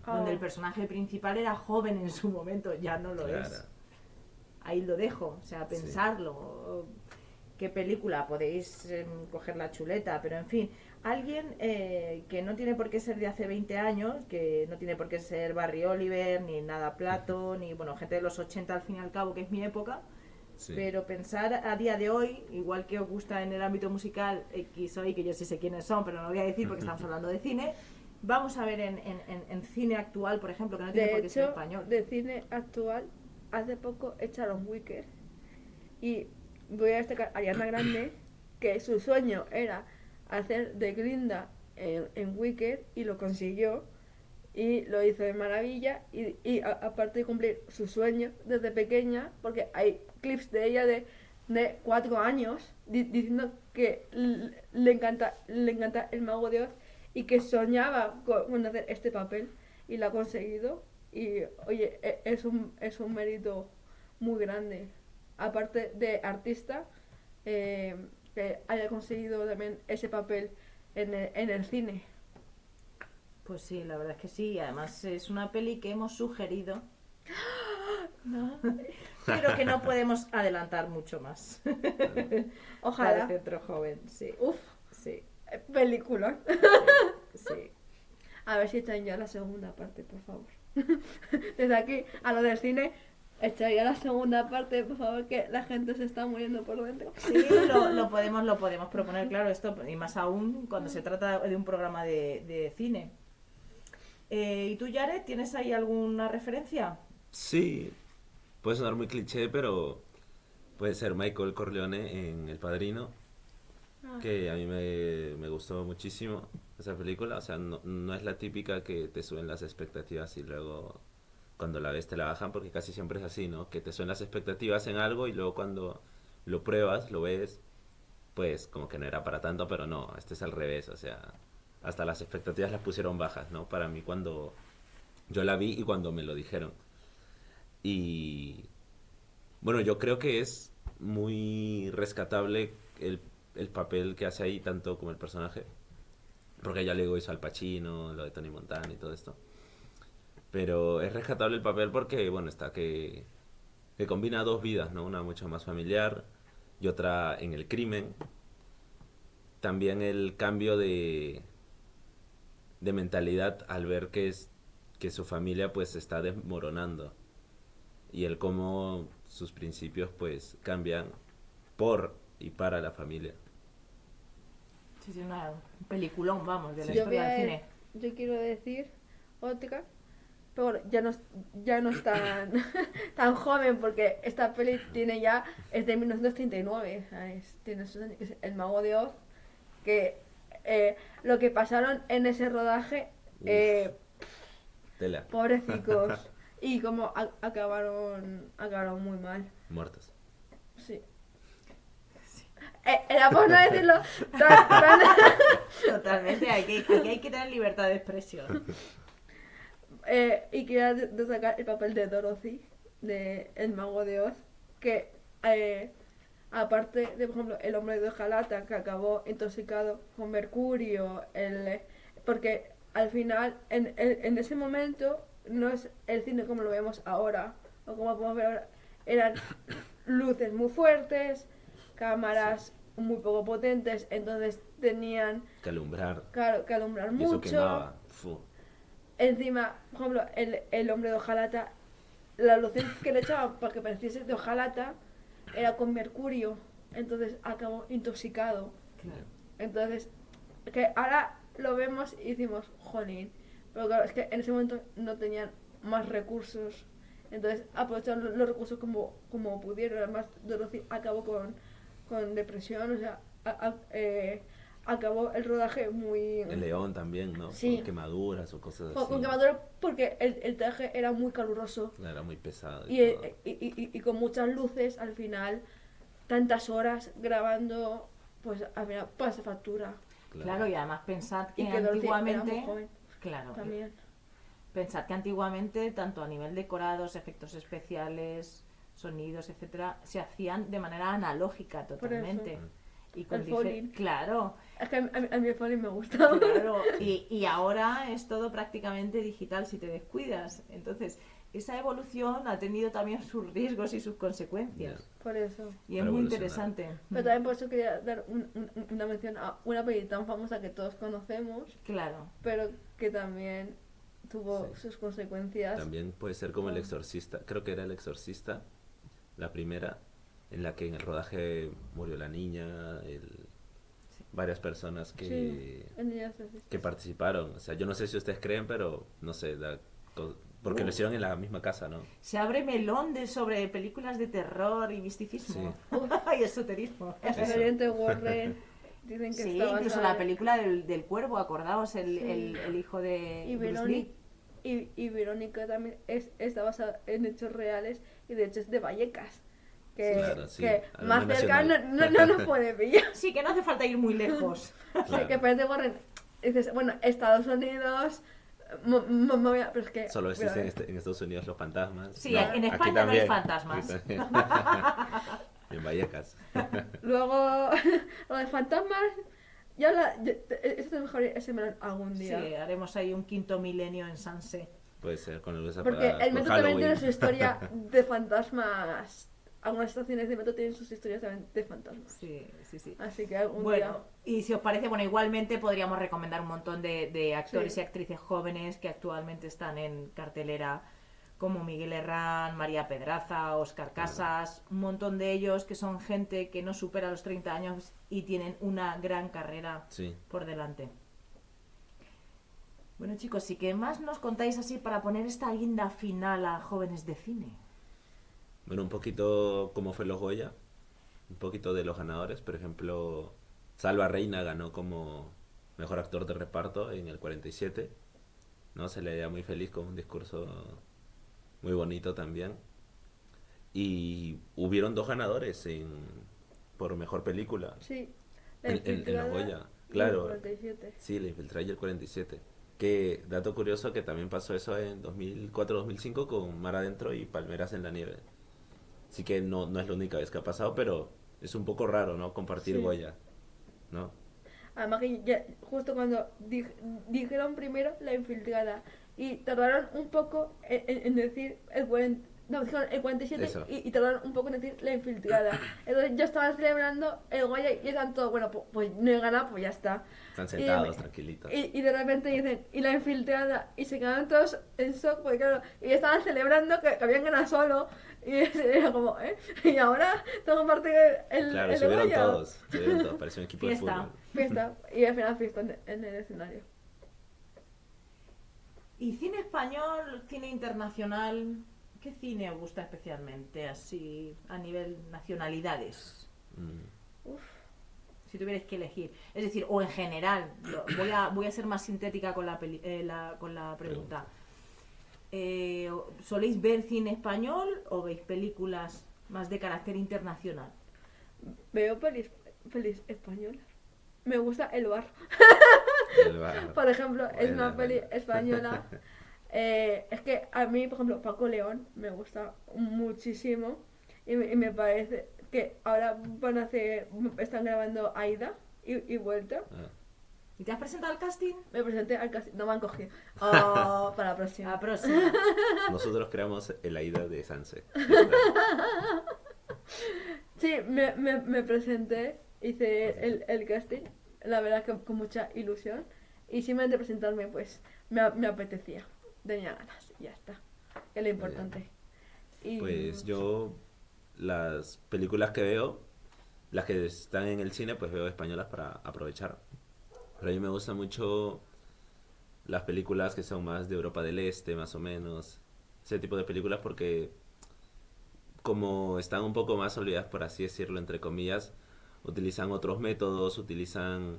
donde el personaje principal era joven en su momento, ya no lo Claro. es. Ahí lo dejo, o sea, pensarlo. ¿Qué película? Podéis coger la chuleta, pero en fin, alguien que no tiene por qué ser de hace 20 años, que no tiene por qué ser Barry Oliver, ni Nada Plato, ni bueno, gente de los 80 al fin y al cabo, que es mi época, Sí. pero pensar a día de hoy, igual que os gusta en el ámbito musical X o Y, que yo sí sé quiénes son, pero no lo voy a decir porque estamos hablando de cine, vamos a ver en cine actual, por ejemplo, que no tiene De por qué ser hecho, español. de cine actual, hace poco echaron Wicked. Y voy a destacar a Ariana Grande, que su sueño era hacer de Glinda en Wicked, y lo consiguió. Y lo hizo de maravilla. Y aparte de cumplir su sueño desde pequeña, porque hay clips de ella de 4 años diciendo que le encanta el Mago de Oz, y que soñaba con hacer este papel, y lo ha conseguido. Y oye, es un mérito muy grande, aparte de artista, que haya conseguido también ese papel en el cine. Pues sí, la verdad es que sí. Además es una peli que hemos sugerido, No. pero que no podemos adelantar mucho más. Para Ojalá. el centro joven, sí. Uf, Sí, película. sí. A ver si echan ya la segunda parte, por favor. Desde aquí, a lo del cine, echan ya la segunda parte, por favor, que la gente se está muriendo por dentro. Sí, lo podemos proponer, claro, esto, y más aún cuando se trata de un programa de cine. ¿Y tú, Jared, tienes ahí alguna referencia? Sí, puede sonar muy cliché, pero puede ser Michael Corleone en El Padrino, que a mí me gustó muchísimo esa película. O sea, no es la típica que te suben las expectativas y luego cuando la ves te la bajan, porque casi siempre es así, ¿no? Que te suben las expectativas en algo y luego cuando lo pruebas, lo ves, pues como que no era para tanto, pero no, este es al revés. O sea, hasta las expectativas las pusieron bajas, ¿no? Para mí cuando yo la vi y cuando me lo dijeron. Y bueno, yo creo que es muy rescatable el papel que hace ahí, tanto como el personaje. Porque ya luego hizo Al Pacino, lo de Tony Montana y todo esto. Pero es rescatable el papel porque, bueno, está que combina dos vidas, ¿no? Una mucho más familiar y otra en el crimen. También el cambio de mentalidad al ver que su familia pues se está desmoronando. Y el cómo sus principios pues cambian por y para la familia. Sí, sí, un peliculón, vamos, de la Yo, historia del cine. yo quiero decir otra, pero bueno, ya no es tan, tan joven porque esta peli es de 1939, ¿sabes? Tiene sus años, que es El Mago de Oz, que lo que pasaron en ese rodaje, Tela. pobrecicos, y como acabaron muy mal, Muertos. sí. Era por no decirlo tan- Totalmente, aquí hay que tener libertad de expresión. y quería destacar el papel de Dorothy, de El Mago de Oz, que aparte de, por ejemplo, el hombre de hojalata que acabó intoxicado con mercurio, porque al final, en ese momento, no es el cine como lo vemos ahora, o como podemos ver ahora, eran luces muy fuertes, cámaras muy poco potentes, entonces tenían, Que alumbrar. claro, que alumbrar Y eso mucho. quemaba. Fu. Encima, por ejemplo, el hombre de hojalata, la loción que le echaban para que pareciese de hojalata era con mercurio, entonces acabó intoxicado. Claro. Entonces, que ahora lo vemos y decimos, jolín, pero claro, es que en ese momento no tenían más recursos, entonces aprovecharon los recursos como pudieron. Además, Dorothy acabó con depresión, o sea, acabó el rodaje muy... El león también, ¿no? Sí. Con quemaduras o cosas Con así. quemadura porque el traje era muy caluroso Era muy pesado. y, todo. y con muchas luces al final, tantas horas grabando, pues al final pasa factura. Claro, y además pensad que Y que Dorothy era muy antiguamente, joven claro, también. pensad que antiguamente, tanto a nivel decorados, efectos especiales, sonidos, etcétera, se hacían de manera analógica totalmente. Y con El Foley. claro, Es que a mí el Foley me gusta. claro, y ahora es todo prácticamente digital si te descuidas. Entonces, esa evolución ha tenido también sus riesgos y sus consecuencias. Por eso. Y es Para muy evolucionar. interesante. Pero también por eso quería dar una mención a una peli tan famosa que todos conocemos, Claro. pero que también tuvo Sí. sus consecuencias. También puede ser como El Ah. Exorcista. Creo que era El Exorcista, la primera, en la que en el rodaje murió la niña, varias personas que, Sí, el niño exorcista. que participaron. O sea, yo no sé si ustedes creen, pero no sé, porque lo hicieron en la misma casa, ¿no? Se abre melón sobre películas de terror y misticismo. y esoterismo. Expediente Warren. Dicen que Sí, está incluso basada la película del cuervo, acordaos, el, Sí. el hijo de y Bruce Verónica, Lee. y Verónica también está basada en hechos reales y de hecho es de Vallecas. Que, Claro, sí, que además más cerca nacional. no nos puede pillar. Sí, que no hace falta ir muy lejos. Sí, que Expediente Warren, dices, bueno, Estados Unidos, pero es que... Solo pero, existen en Estados Unidos los fantasmas. Sí, No, en aquí España no hay también. fantasmas. Aquí también. En Vallecas. Luego, lo de fantasmas, eso es mejor ese melón algún Sí, día. haremos ahí un quinto milenio en Sanse. Puede ser con luces Porque apagadas, el con metro también tiene Halloween. su historia de fantasmas. Algunas estaciones de metro tienen sus historias también de fantasmas. Sí, sí, sí. Así que algún Bueno, y si os parece, bueno, igualmente podríamos recomendar un montón de actores Sí. y actrices jóvenes que actualmente están en cartelera, como Miguel Herrán, María Pedraza, Óscar Casas, un montón de ellos que son gente que no supera los 30 años y tienen una gran carrera Sí. por delante. Bueno, chicos, ¿y qué más nos contáis así para poner esta guinda final a Jóvenes de Cine? Bueno, un poquito como fue los Goya, un poquito de los ganadores. Por ejemplo, Salva Reina ganó como mejor actor de reparto en el 47, ¿no? Se le veía muy feliz con un discurso muy bonito también. Y hubieron dos ganadores por mejor película Sí, en los Goya. y Claro, 47. sí, La Infiltrada y el 47. Que, dato curioso, que también pasó eso en 2004-2005 con Mar Adentro y Palmeras en la Nieve. Así que no es la única vez que ha pasado, pero es un poco raro, ¿no? Compartir Sí. Goya, ¿no? Además que ya, justo cuando dijeron primero La Infiltrada y tardaron un poco en decir dijeron el 47 Eso. y tardaron un poco en decir La Infiltrada. Entonces ya estaban celebrando el Goya y están todos, bueno, pues no he ganado, pues ya está. Están sentados, tranquilitos. Y de repente dicen, y La Infiltrada, y se quedaron todos en shock, porque claro, y estaban celebrando que habían ganado solo, y era como, ¿eh? Y ahora tengo que compartir Claro, el se vieron Goya. todos, parecía un equipo Fiesta. de fútbol. Fiesta, y al final fiesta en el escenario. ¿Y cine español, cine internacional? ¿Qué cine os gusta especialmente, así, a nivel nacionalidades? Uf. Si tuvierais que elegir. Es decir, o en general. Voy a ser más sintética con con la pregunta. ¿Soléis ver cine español o veis películas más de carácter internacional? Veo pelis españolas. Me gusta El Bar. El bar. Por ejemplo, es una Buena, peli buena. española. Es que a mí, por ejemplo, Paco León me gusta muchísimo. Y me parece que ahora están grabando Aida y vuelta. Ah, ¿Y te has presentado al casting? Me presenté al casting, no me han cogido. Oh, para la A próxima. la próxima. nosotros creamos el Aida de Sanse. Sí, me presenté, hice el casting, la verdad que con mucha ilusión. Y simplemente presentarme, pues, me apetecía. Tenía ganas, y ya está. Que es lo importante. Y Pues yo, las películas que veo, las que están en el cine, pues veo españolas para aprovechar. Pero a mí me gustan mucho las películas que son más de Europa del Este, más o menos. Ese tipo de películas porque como están un poco más olvidadas, por así decirlo, entre comillas, utilizan otros métodos, utilizan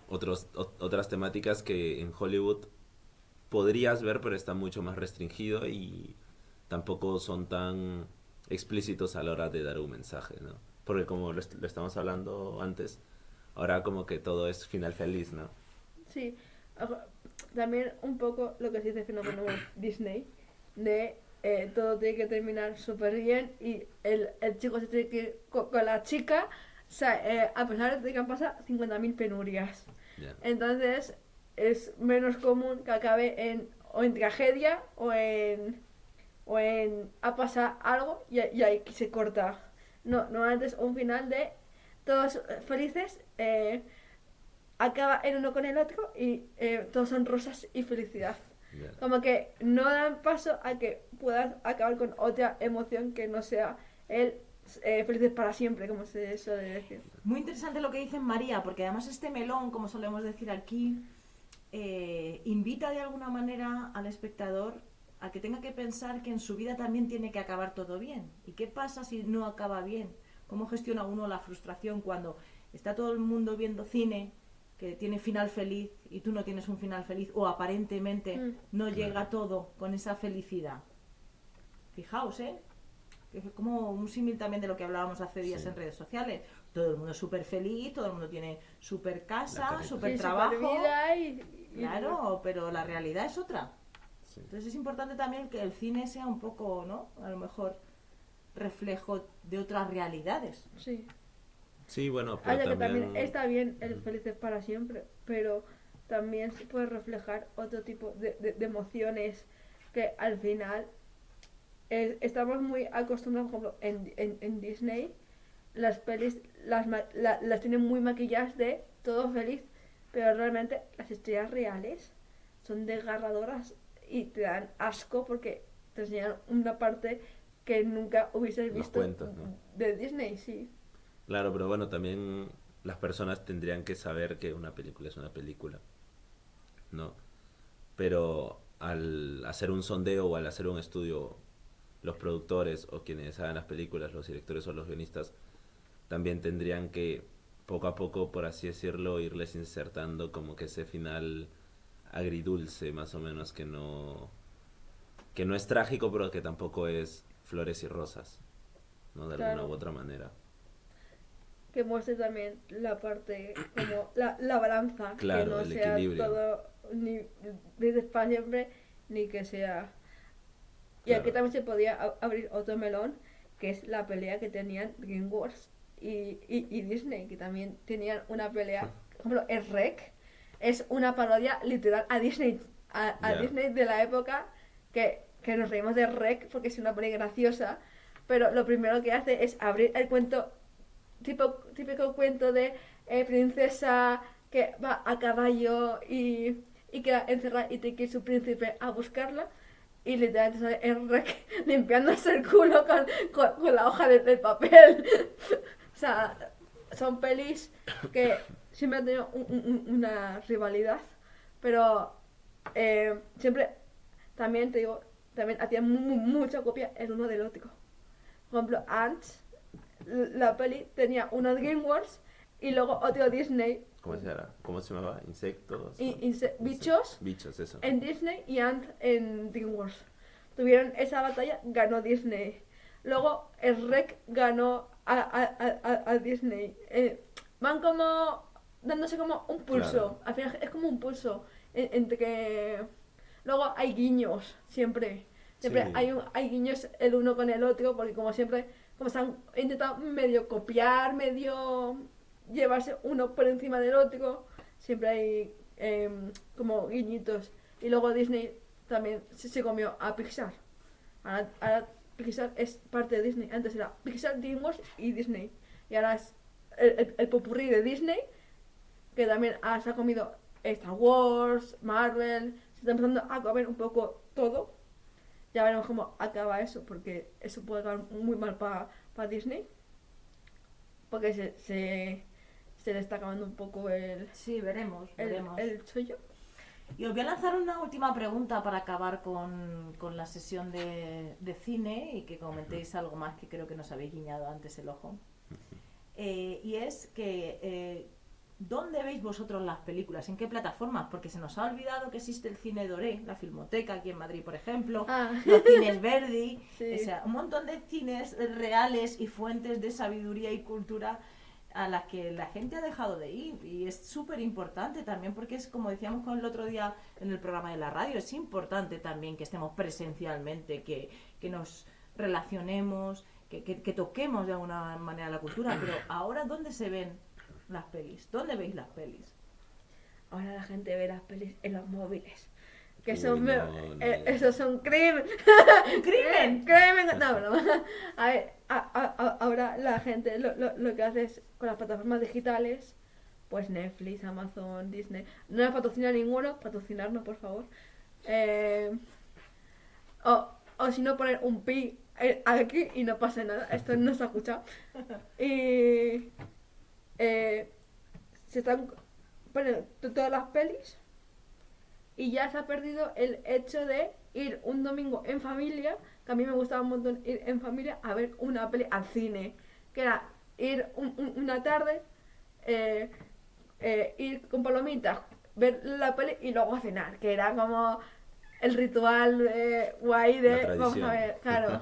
otras temáticas que en Hollywood podrías ver, pero está mucho más restringido y tampoco son tan explícitos a la hora de dar un mensaje, ¿no? Porque como lo estamos hablando antes, ahora como que todo es final feliz, ¿no? sí, también un poco lo que se dice fenómeno Disney, de todo tiene que terminar súper bien y el chico se tiene que ir con la chica, o sea, a pesar de que han pasado 50.000 penurias. Ya. Entonces es menos común que acabe o en tragedia o en ha pasado algo y ahí se corta. No antes un final de todos felices, acaba el uno con el otro y todos son rosas y felicidad. Ya. Como que no dan paso a que puedas acabar con otra emoción que no sea el felices para siempre, como se suele decir. Muy interesante lo que dice María, porque además este melón, como solemos decir aquí, invita de alguna manera al espectador a que tenga que pensar que en su vida también tiene que acabar todo bien. ¿Y qué pasa si no acaba bien? ¿Cómo gestiona uno la frustración cuando está todo el mundo viendo cine que tiene final feliz y tú no tienes un final feliz o aparentemente no llega todo con esa felicidad? Fijaos, que es como un símil también de lo que hablábamos hace días Sí. en redes sociales. Todo el mundo es súper feliz, todo el mundo tiene súper La casa, carita. súper Sí, trabajo. supervida y Claro, pero la realidad es otra. Sí. Entonces es importante también que el cine sea un poco, ¿no? A lo mejor reflejo de otras realidades. sí. Sí, bueno, Haya pero que también también... está bien el felices para siempre, pero también se puede reflejar otro tipo de emociones que al final estamos muy acostumbrados, por ejemplo, en Disney, las pelis las tienen muy maquilladas de todo feliz, pero realmente las historias reales son desgarradoras y te dan asco porque te enseñan una parte que nunca hubieses Los visto cuentos, ¿no? de Disney, sí. Claro, pero bueno, también las personas tendrían que saber que una película es una película, ¿no? Pero al hacer un sondeo o al hacer un estudio, los productores o quienes hagan las películas, los directores o los guionistas, también tendrían que poco a poco, por así decirlo, irles insertando como que ese final agridulce, más o menos, que no es trágico, pero que tampoco es flores y rosas, ¿no? De alguna Claro. u otra manera. Que muestre también la parte como la balanza, Claro, que no el sea equilibrio. todo ni desde para siempre ni que sea. Y Claro. aquí también se podía abrir otro melón, que es la pelea que tenían DreamWorks y Disney, que también tenían una pelea. Por ejemplo, el Rec es una parodia literal a Disney, a Ya. Disney de la época, que nos reímos de Rec porque es una peli graciosa, pero lo primero que hace es abrir el cuento, típico cuento de princesa que va a caballo y queda encerrada y tiene que ir su príncipe a buscarla. Y literalmente sale el Rec limpiándose el culo con la hoja del papel. O sea, son pelis que siempre han tenido una rivalidad, pero siempre, también te digo, también hacía mucha copia el uno del ótico. Por ejemplo, Ants, la peli tenía uno de DreamWorks y luego otro Disney. ¿Cómo se llama? ¿Cómo se llamaba? ¿Insectos? Bichos Bichos, eso. en Disney y Ant en DreamWorks. Tuvieron esa batalla, ganó Disney. Luego el Rec ganó a Disney. Van como dándose como un pulso. Claro. Al final es como un pulso entre que... Luego hay guiños, siempre. Siempre Sí. hay guiños el uno con el otro, porque como siempre, como se han intentado medio copiar, medio llevarse uno por encima del otro, siempre hay como guiñitos. Y luego Disney también se comió a Pixar. Ahora Pixar es parte de Disney. Antes era Pixar, DreamWorks y Disney. Y ahora es el popurrí de Disney, que también se ha comido Star Wars, Marvel. Se está empezando a comer un poco todo. Ya veremos cómo acaba eso, porque eso puede acabar muy mal para Disney. Porque se le está acabando un poco Sí, veremos. el chollo. Y os voy a lanzar una última pregunta para acabar con la sesión de cine y que comentéis algo más que creo que nos habéis guiñado antes el ojo. Y es que ¿dónde veis vosotros las películas? ¿En qué plataformas? Porque se nos ha olvidado que existe el Cine Doré, la Filmoteca aquí en Madrid, por ejemplo, los cines Verdi, Sí. o sea, un montón de cines reales y fuentes de sabiduría y cultura a las que la gente ha dejado de ir, y es súper importante también porque es como decíamos con el otro día en el programa de la radio, es importante también que estemos presencialmente, que nos relacionemos, que toquemos de alguna manera la cultura. Pero ahora, ¿dónde se ven las pelis? ¿Dónde veis las pelis? Ahora la gente ve las pelis en los móviles. Que Uy, son, no. esos son crimen. ¡Un crimen! Crimen. No, broma. A ver, ahora la gente lo que hace es con las plataformas digitales, pues Netflix, Amazon, Disney. No nos patrocina ninguno, patrocinarnos por favor. O si no, poner un pi aquí y no pasa nada. Esto no se ha escuchado. Y se están poniendo todas las pelis. Y ya se ha perdido el hecho de ir un domingo en familia, que a mí me gustaba un montón ir en familia a ver una peli al cine, que era ir una tarde, ir con palomitas, ver la peli y luego a cenar, que era como el ritual guay La de tradición. vamos a ver, claro.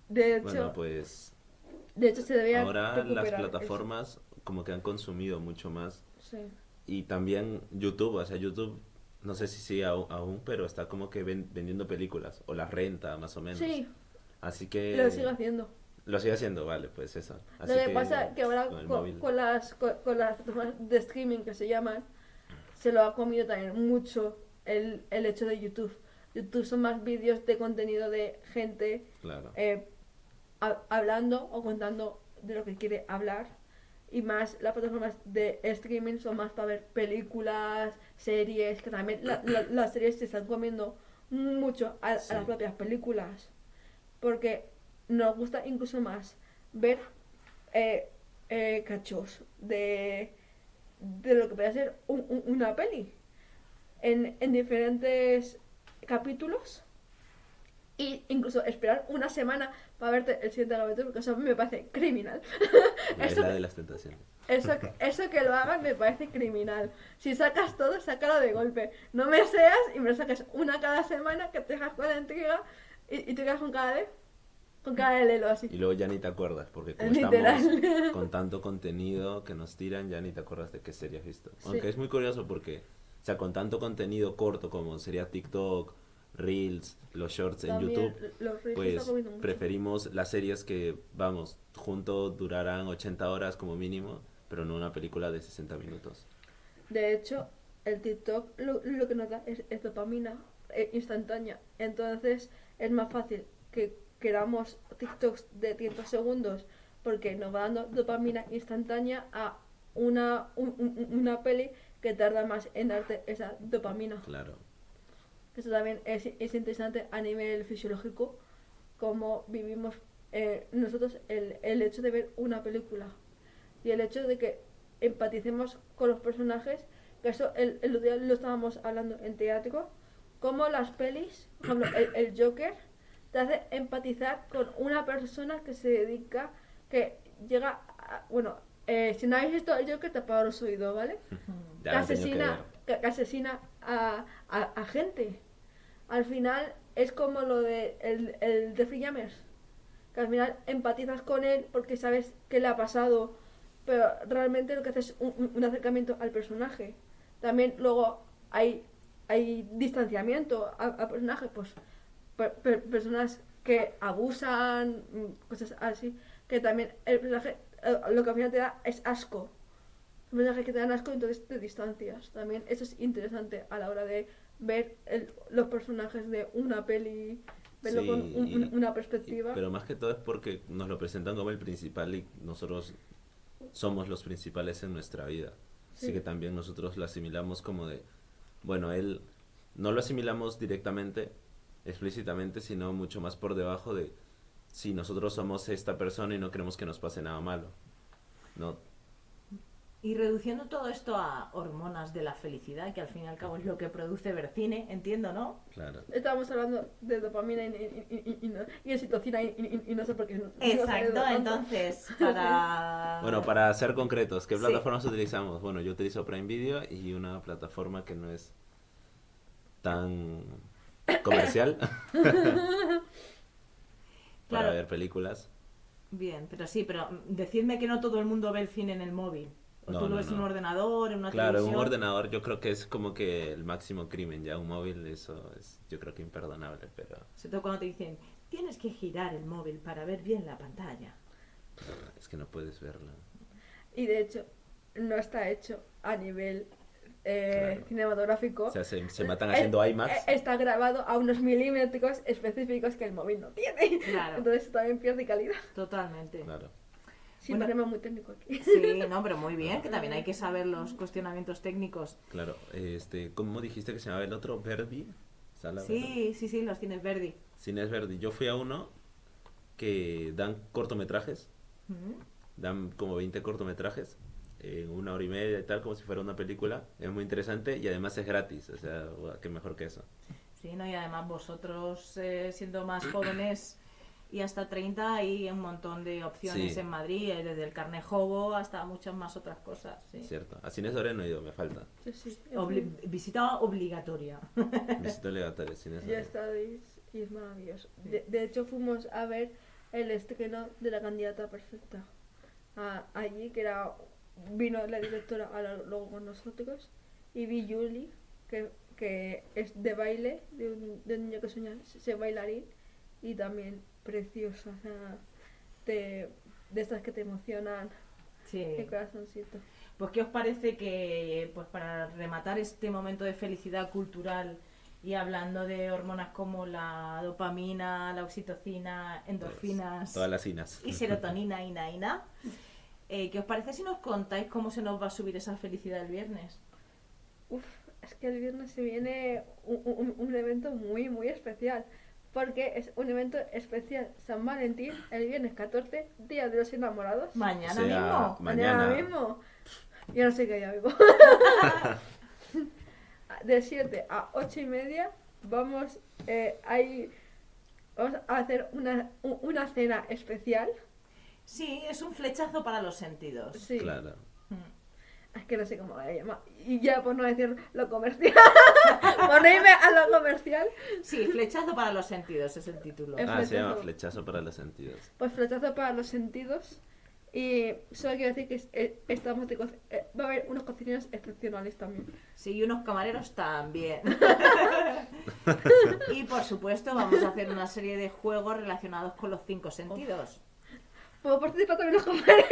De hecho, Bueno, pues se debía ahora las recuperar plataformas como que han consumido mucho más. eso. Sí. Y también YouTube, o sea, YouTube, no sé si sigue aún, pero está como que vendiendo películas, o las renta, más o menos. Sí, Así que... lo sigo haciendo. Lo sigue haciendo, vale, pues eso. Así Lo que pasa es que ahora con el móvil. con las plataformas de streaming que se llaman, se lo ha comido también mucho el hecho de YouTube. YouTube son más vídeos de contenido de gente Claro. hablando o contando de lo que quiere hablar. Y más las plataformas de streaming son más para ver películas, series, que también las series se están comiendo mucho a Sí. las propias películas. Porque nos gusta incluso más ver cachos de lo que puede ser una peli en diferentes capítulos, y incluso esperar una semana para verte el siguiente capítulo, porque eso a mí me parece criminal. La Eso isla que- de las tentaciones. eso que lo hagan me parece criminal. Si sacas todo, sácalo de golpe. No me seas y me lo saques una cada semana, que te dejas con la intriga y te quedas con cada de lelo así. Y luego ya ni te acuerdas, porque como Literal. estamos con tanto contenido que nos tiran, ya ni te acuerdas de qué serie has visto. Sí. Aunque es muy curioso porque, o sea, con tanto contenido corto como sería TikTok, Reels, los shorts en También YouTube, los reels pues están comiendo mucho. preferimos las series que, vamos, junto durarán 80 horas como mínimo, pero no una película de 60 minutos. De hecho, el TikTok lo que nos da es dopamina instantánea. Entonces es más fácil que queramos TikToks de 30 segundos porque nos va dando dopamina instantánea a una peli que tarda más en darte esa dopamina. Claro. Eso también es interesante a nivel fisiológico, cómo vivimos nosotros el hecho de ver una película y el hecho de que empaticemos con los personajes, que eso el otro día lo estábamos hablando en teatro, como las pelis, por ejemplo, el Joker, te hace empatizar con una persona que se dedica, que llega a, bueno, si no habéis visto el Joker, tapad los oídos, ¿vale? Ya Que lo he tenido que asesina, que asesina a gente. Al final es como lo de el Jeffrey Dahmer, que al final empatizas con él porque sabes qué le ha pasado, pero realmente lo que hace es un acercamiento al personaje. También luego hay distanciamiento a personajes, pues personas que abusan, cosas así, que también el personaje, lo que al final te da es asco. Personajes que te dan asco, entonces te distancias. También eso es interesante a la hora de ver los personajes de una peli, verlo Sí, con una perspectiva. pero más que todo es porque nos lo presentan como el principal y nosotros somos los principales en nuestra vida. Así Sí. que también nosotros lo asimilamos como de, bueno, él no lo asimilamos directamente, explícitamente, sino mucho más por debajo de si nosotros somos esta persona y no queremos que nos pase nada malo. No, Y reduciendo todo esto a hormonas de la felicidad, que al fin y al cabo es lo que produce ver cine, entiendo, ¿no? claro. Estábamos hablando de dopamina y oxitocina y no sé por qué. No sé Exacto, tanto. entonces, para... Bueno, para ser concretos, ¿qué Sí. plataformas utilizamos? Bueno, yo utilizo Prime Video y una plataforma que no es tan comercial para Claro. ver películas. Bien, pero sí, pero decidme que no todo el mundo ve el cine en el móvil. O No, tú lo no, ves en un no. ordenador, en una Claro, en un televisión. ordenador yo creo que es como que el máximo crimen, ya un móvil eso es yo creo que imperdonable, pero Sobre todo cuando te dicen, tienes que girar el móvil para ver bien la pantalla. es que no puedes verlo. Y de hecho, no está hecho a nivel Claro. cinematográfico. O sea, se matan haciendo IMAX. Está grabado a unos milímetros específicos que el móvil no tiene. Claro. Entonces también pierde calidad. Totalmente. Claro. Sin Bueno. ponerme muy técnico aquí. Sí, no, pero muy bien, que también hay que saber los cuestionamientos técnicos. Claro, ¿cómo dijiste que se llamaba el otro? ¿Verdi? ¿Sala Verdi? Sí, los cines Verdi. Cines Verdi. Yo fui a uno que dan cortometrajes, Mm. dan como 20 cortometrajes en 1 hora y media y tal, como si fuera una película. Es muy interesante y además es gratis, o sea, guau, qué mejor que eso. Sí, ¿no? Y además vosotros, siendo más jóvenes y hasta 30, hay un montón de opciones Sí. en Madrid, desde el Carnejobo hasta muchas más otras cosas. Sí. Cierto. A Cines Dore no he ido, me falta. Sí, sí. Visita obligatoria. Visito obligatorio, Cines Ya Dore. estáis y es maravilloso. De hecho, fuimos a ver el estreno de La Candidata Perfecta. Allí, que vino la directora a luego con nosotros y vi Julie, que es de baile, de un niño que sueña ser bailarín y también preciosa, o sea, de estas que te emocionan Sí. el corazoncito. Pues, ¿qué os parece que, pues, para rematar este momento de felicidad cultural y hablando de hormonas como la dopamina, la oxitocina, endorfinas Todas las cinas. y serotonina, ¿qué os parece si nos contáis cómo se nos va a subir esa felicidad el viernes? Uf, es que el viernes se viene un evento muy, muy especial. Porque es un evento especial San Valentín, el viernes 14, Día de los Enamorados. Mañana O sea, mismo. Mañana mañana. mismo. Yo no sé qué día vivo. De 7 a 8 y media vamos, vamos a hacer una cena especial. Sí, es un flechazo para los sentidos. Sí. Claro. Es que no sé cómo la llama. Y ya por no decir lo comercial. Por no irme a lo comercial. Sí, flechazo para los sentidos es el título. Es- Ah, se llama flechazo. flechazo para los sentidos. Pues flechazo para los sentidos. Y solo quiero decir que estamos va a haber unos cocineros excepcionales también. Sí, y unos camareros también. Y por supuesto vamos a hacer una serie de juegos relacionados con los 5 sentidos. ¿Puedo participar también los camareros?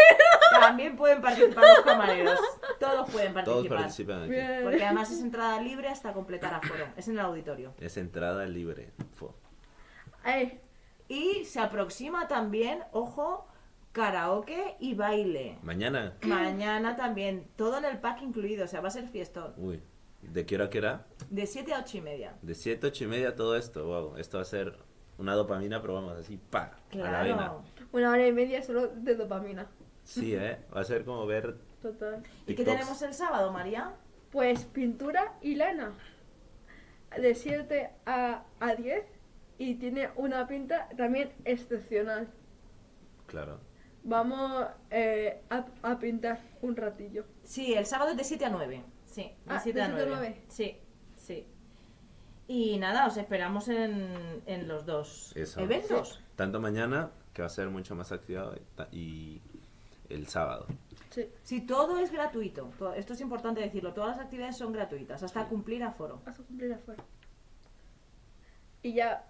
También pueden participar los camareros. Todos pueden Todos participar. participan aquí. Bien. Porque además es entrada libre hasta completar aforo. Es en el auditorio. Es entrada libre. Fo. Y se aproxima también, ojo, karaoke y baile. Mañana. Mañana también. Todo en el pack incluido. O sea, va a ser fiestón. Uy. ¿De qué hora a qué hora? De 7 a 8 y media. De 7 a 8 y media todo esto. Wow. Esto va a ser una dopamina, pero vamos así, pa, a la vena. Claro. 1 hora y media solo de dopamina. Sí, va a ser como ver Total. ¿Y qué TikToks. tenemos el sábado, María? Pues pintura y lana. De 7 a 10. Y tiene una pinta también excepcional. Claro. Vamos a pintar un ratillo. Sí, el sábado es de 7 a 9. Sí, de Ah, 7 de a 7 a 9. 9. Sí, sí. Y nada, os esperamos en los dos Eso. eventos. Tanto mañana, que va a ser mucho más activado, y el sábado. Sí. Sí, todo es gratuito. Esto es importante decirlo. Todas las actividades son gratuitas hasta cumplir aforo. Vas a cumplir afuera. Y ya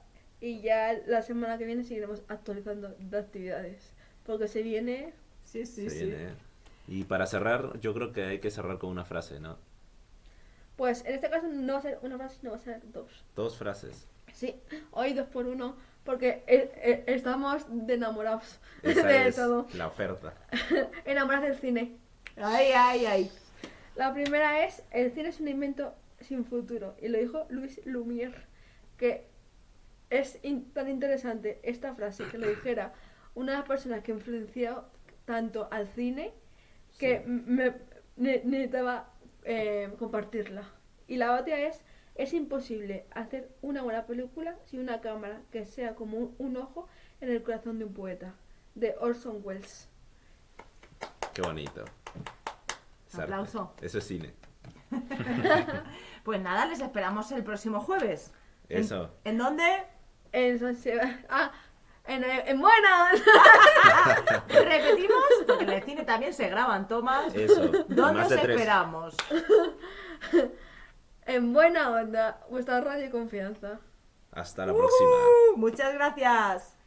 la semana que viene seguiremos actualizando de actividades. Porque se viene. Sí, Se viene, ¿eh? Y para cerrar, yo creo que hay que cerrar con una frase, ¿no? Pues en este caso no va a ser una frase, sino va a ser dos. 2 frases. Sí, hoy 2 por 1. Porque estamos de enamorados Esa de es todo. la oferta. Enamorados del cine. Ay, ay, ay. La primera es: el cine es un invento sin futuro. Y lo dijo Louis Lumière. Que es tan interesante esta frase que lo dijera una de las personas que influenció tanto al cine que Sí. me necesitaba compartirla. Y la otra es imposible hacer una buena película sin una cámara que sea como un ojo en el corazón de un poeta, de Orson Welles. Qué bonito. Sarte. Aplauso. Eso es cine. Pues nada, les esperamos el próximo jueves. Eso. ¿En dónde? En San Sebastián. En buena. Repetimos, porque en el cine también se graban tomas. Eso. ¿Dónde Más os de 3. esperamos? En buena onda, vuestra radio de confianza. Hasta la próxima. Muchas gracias.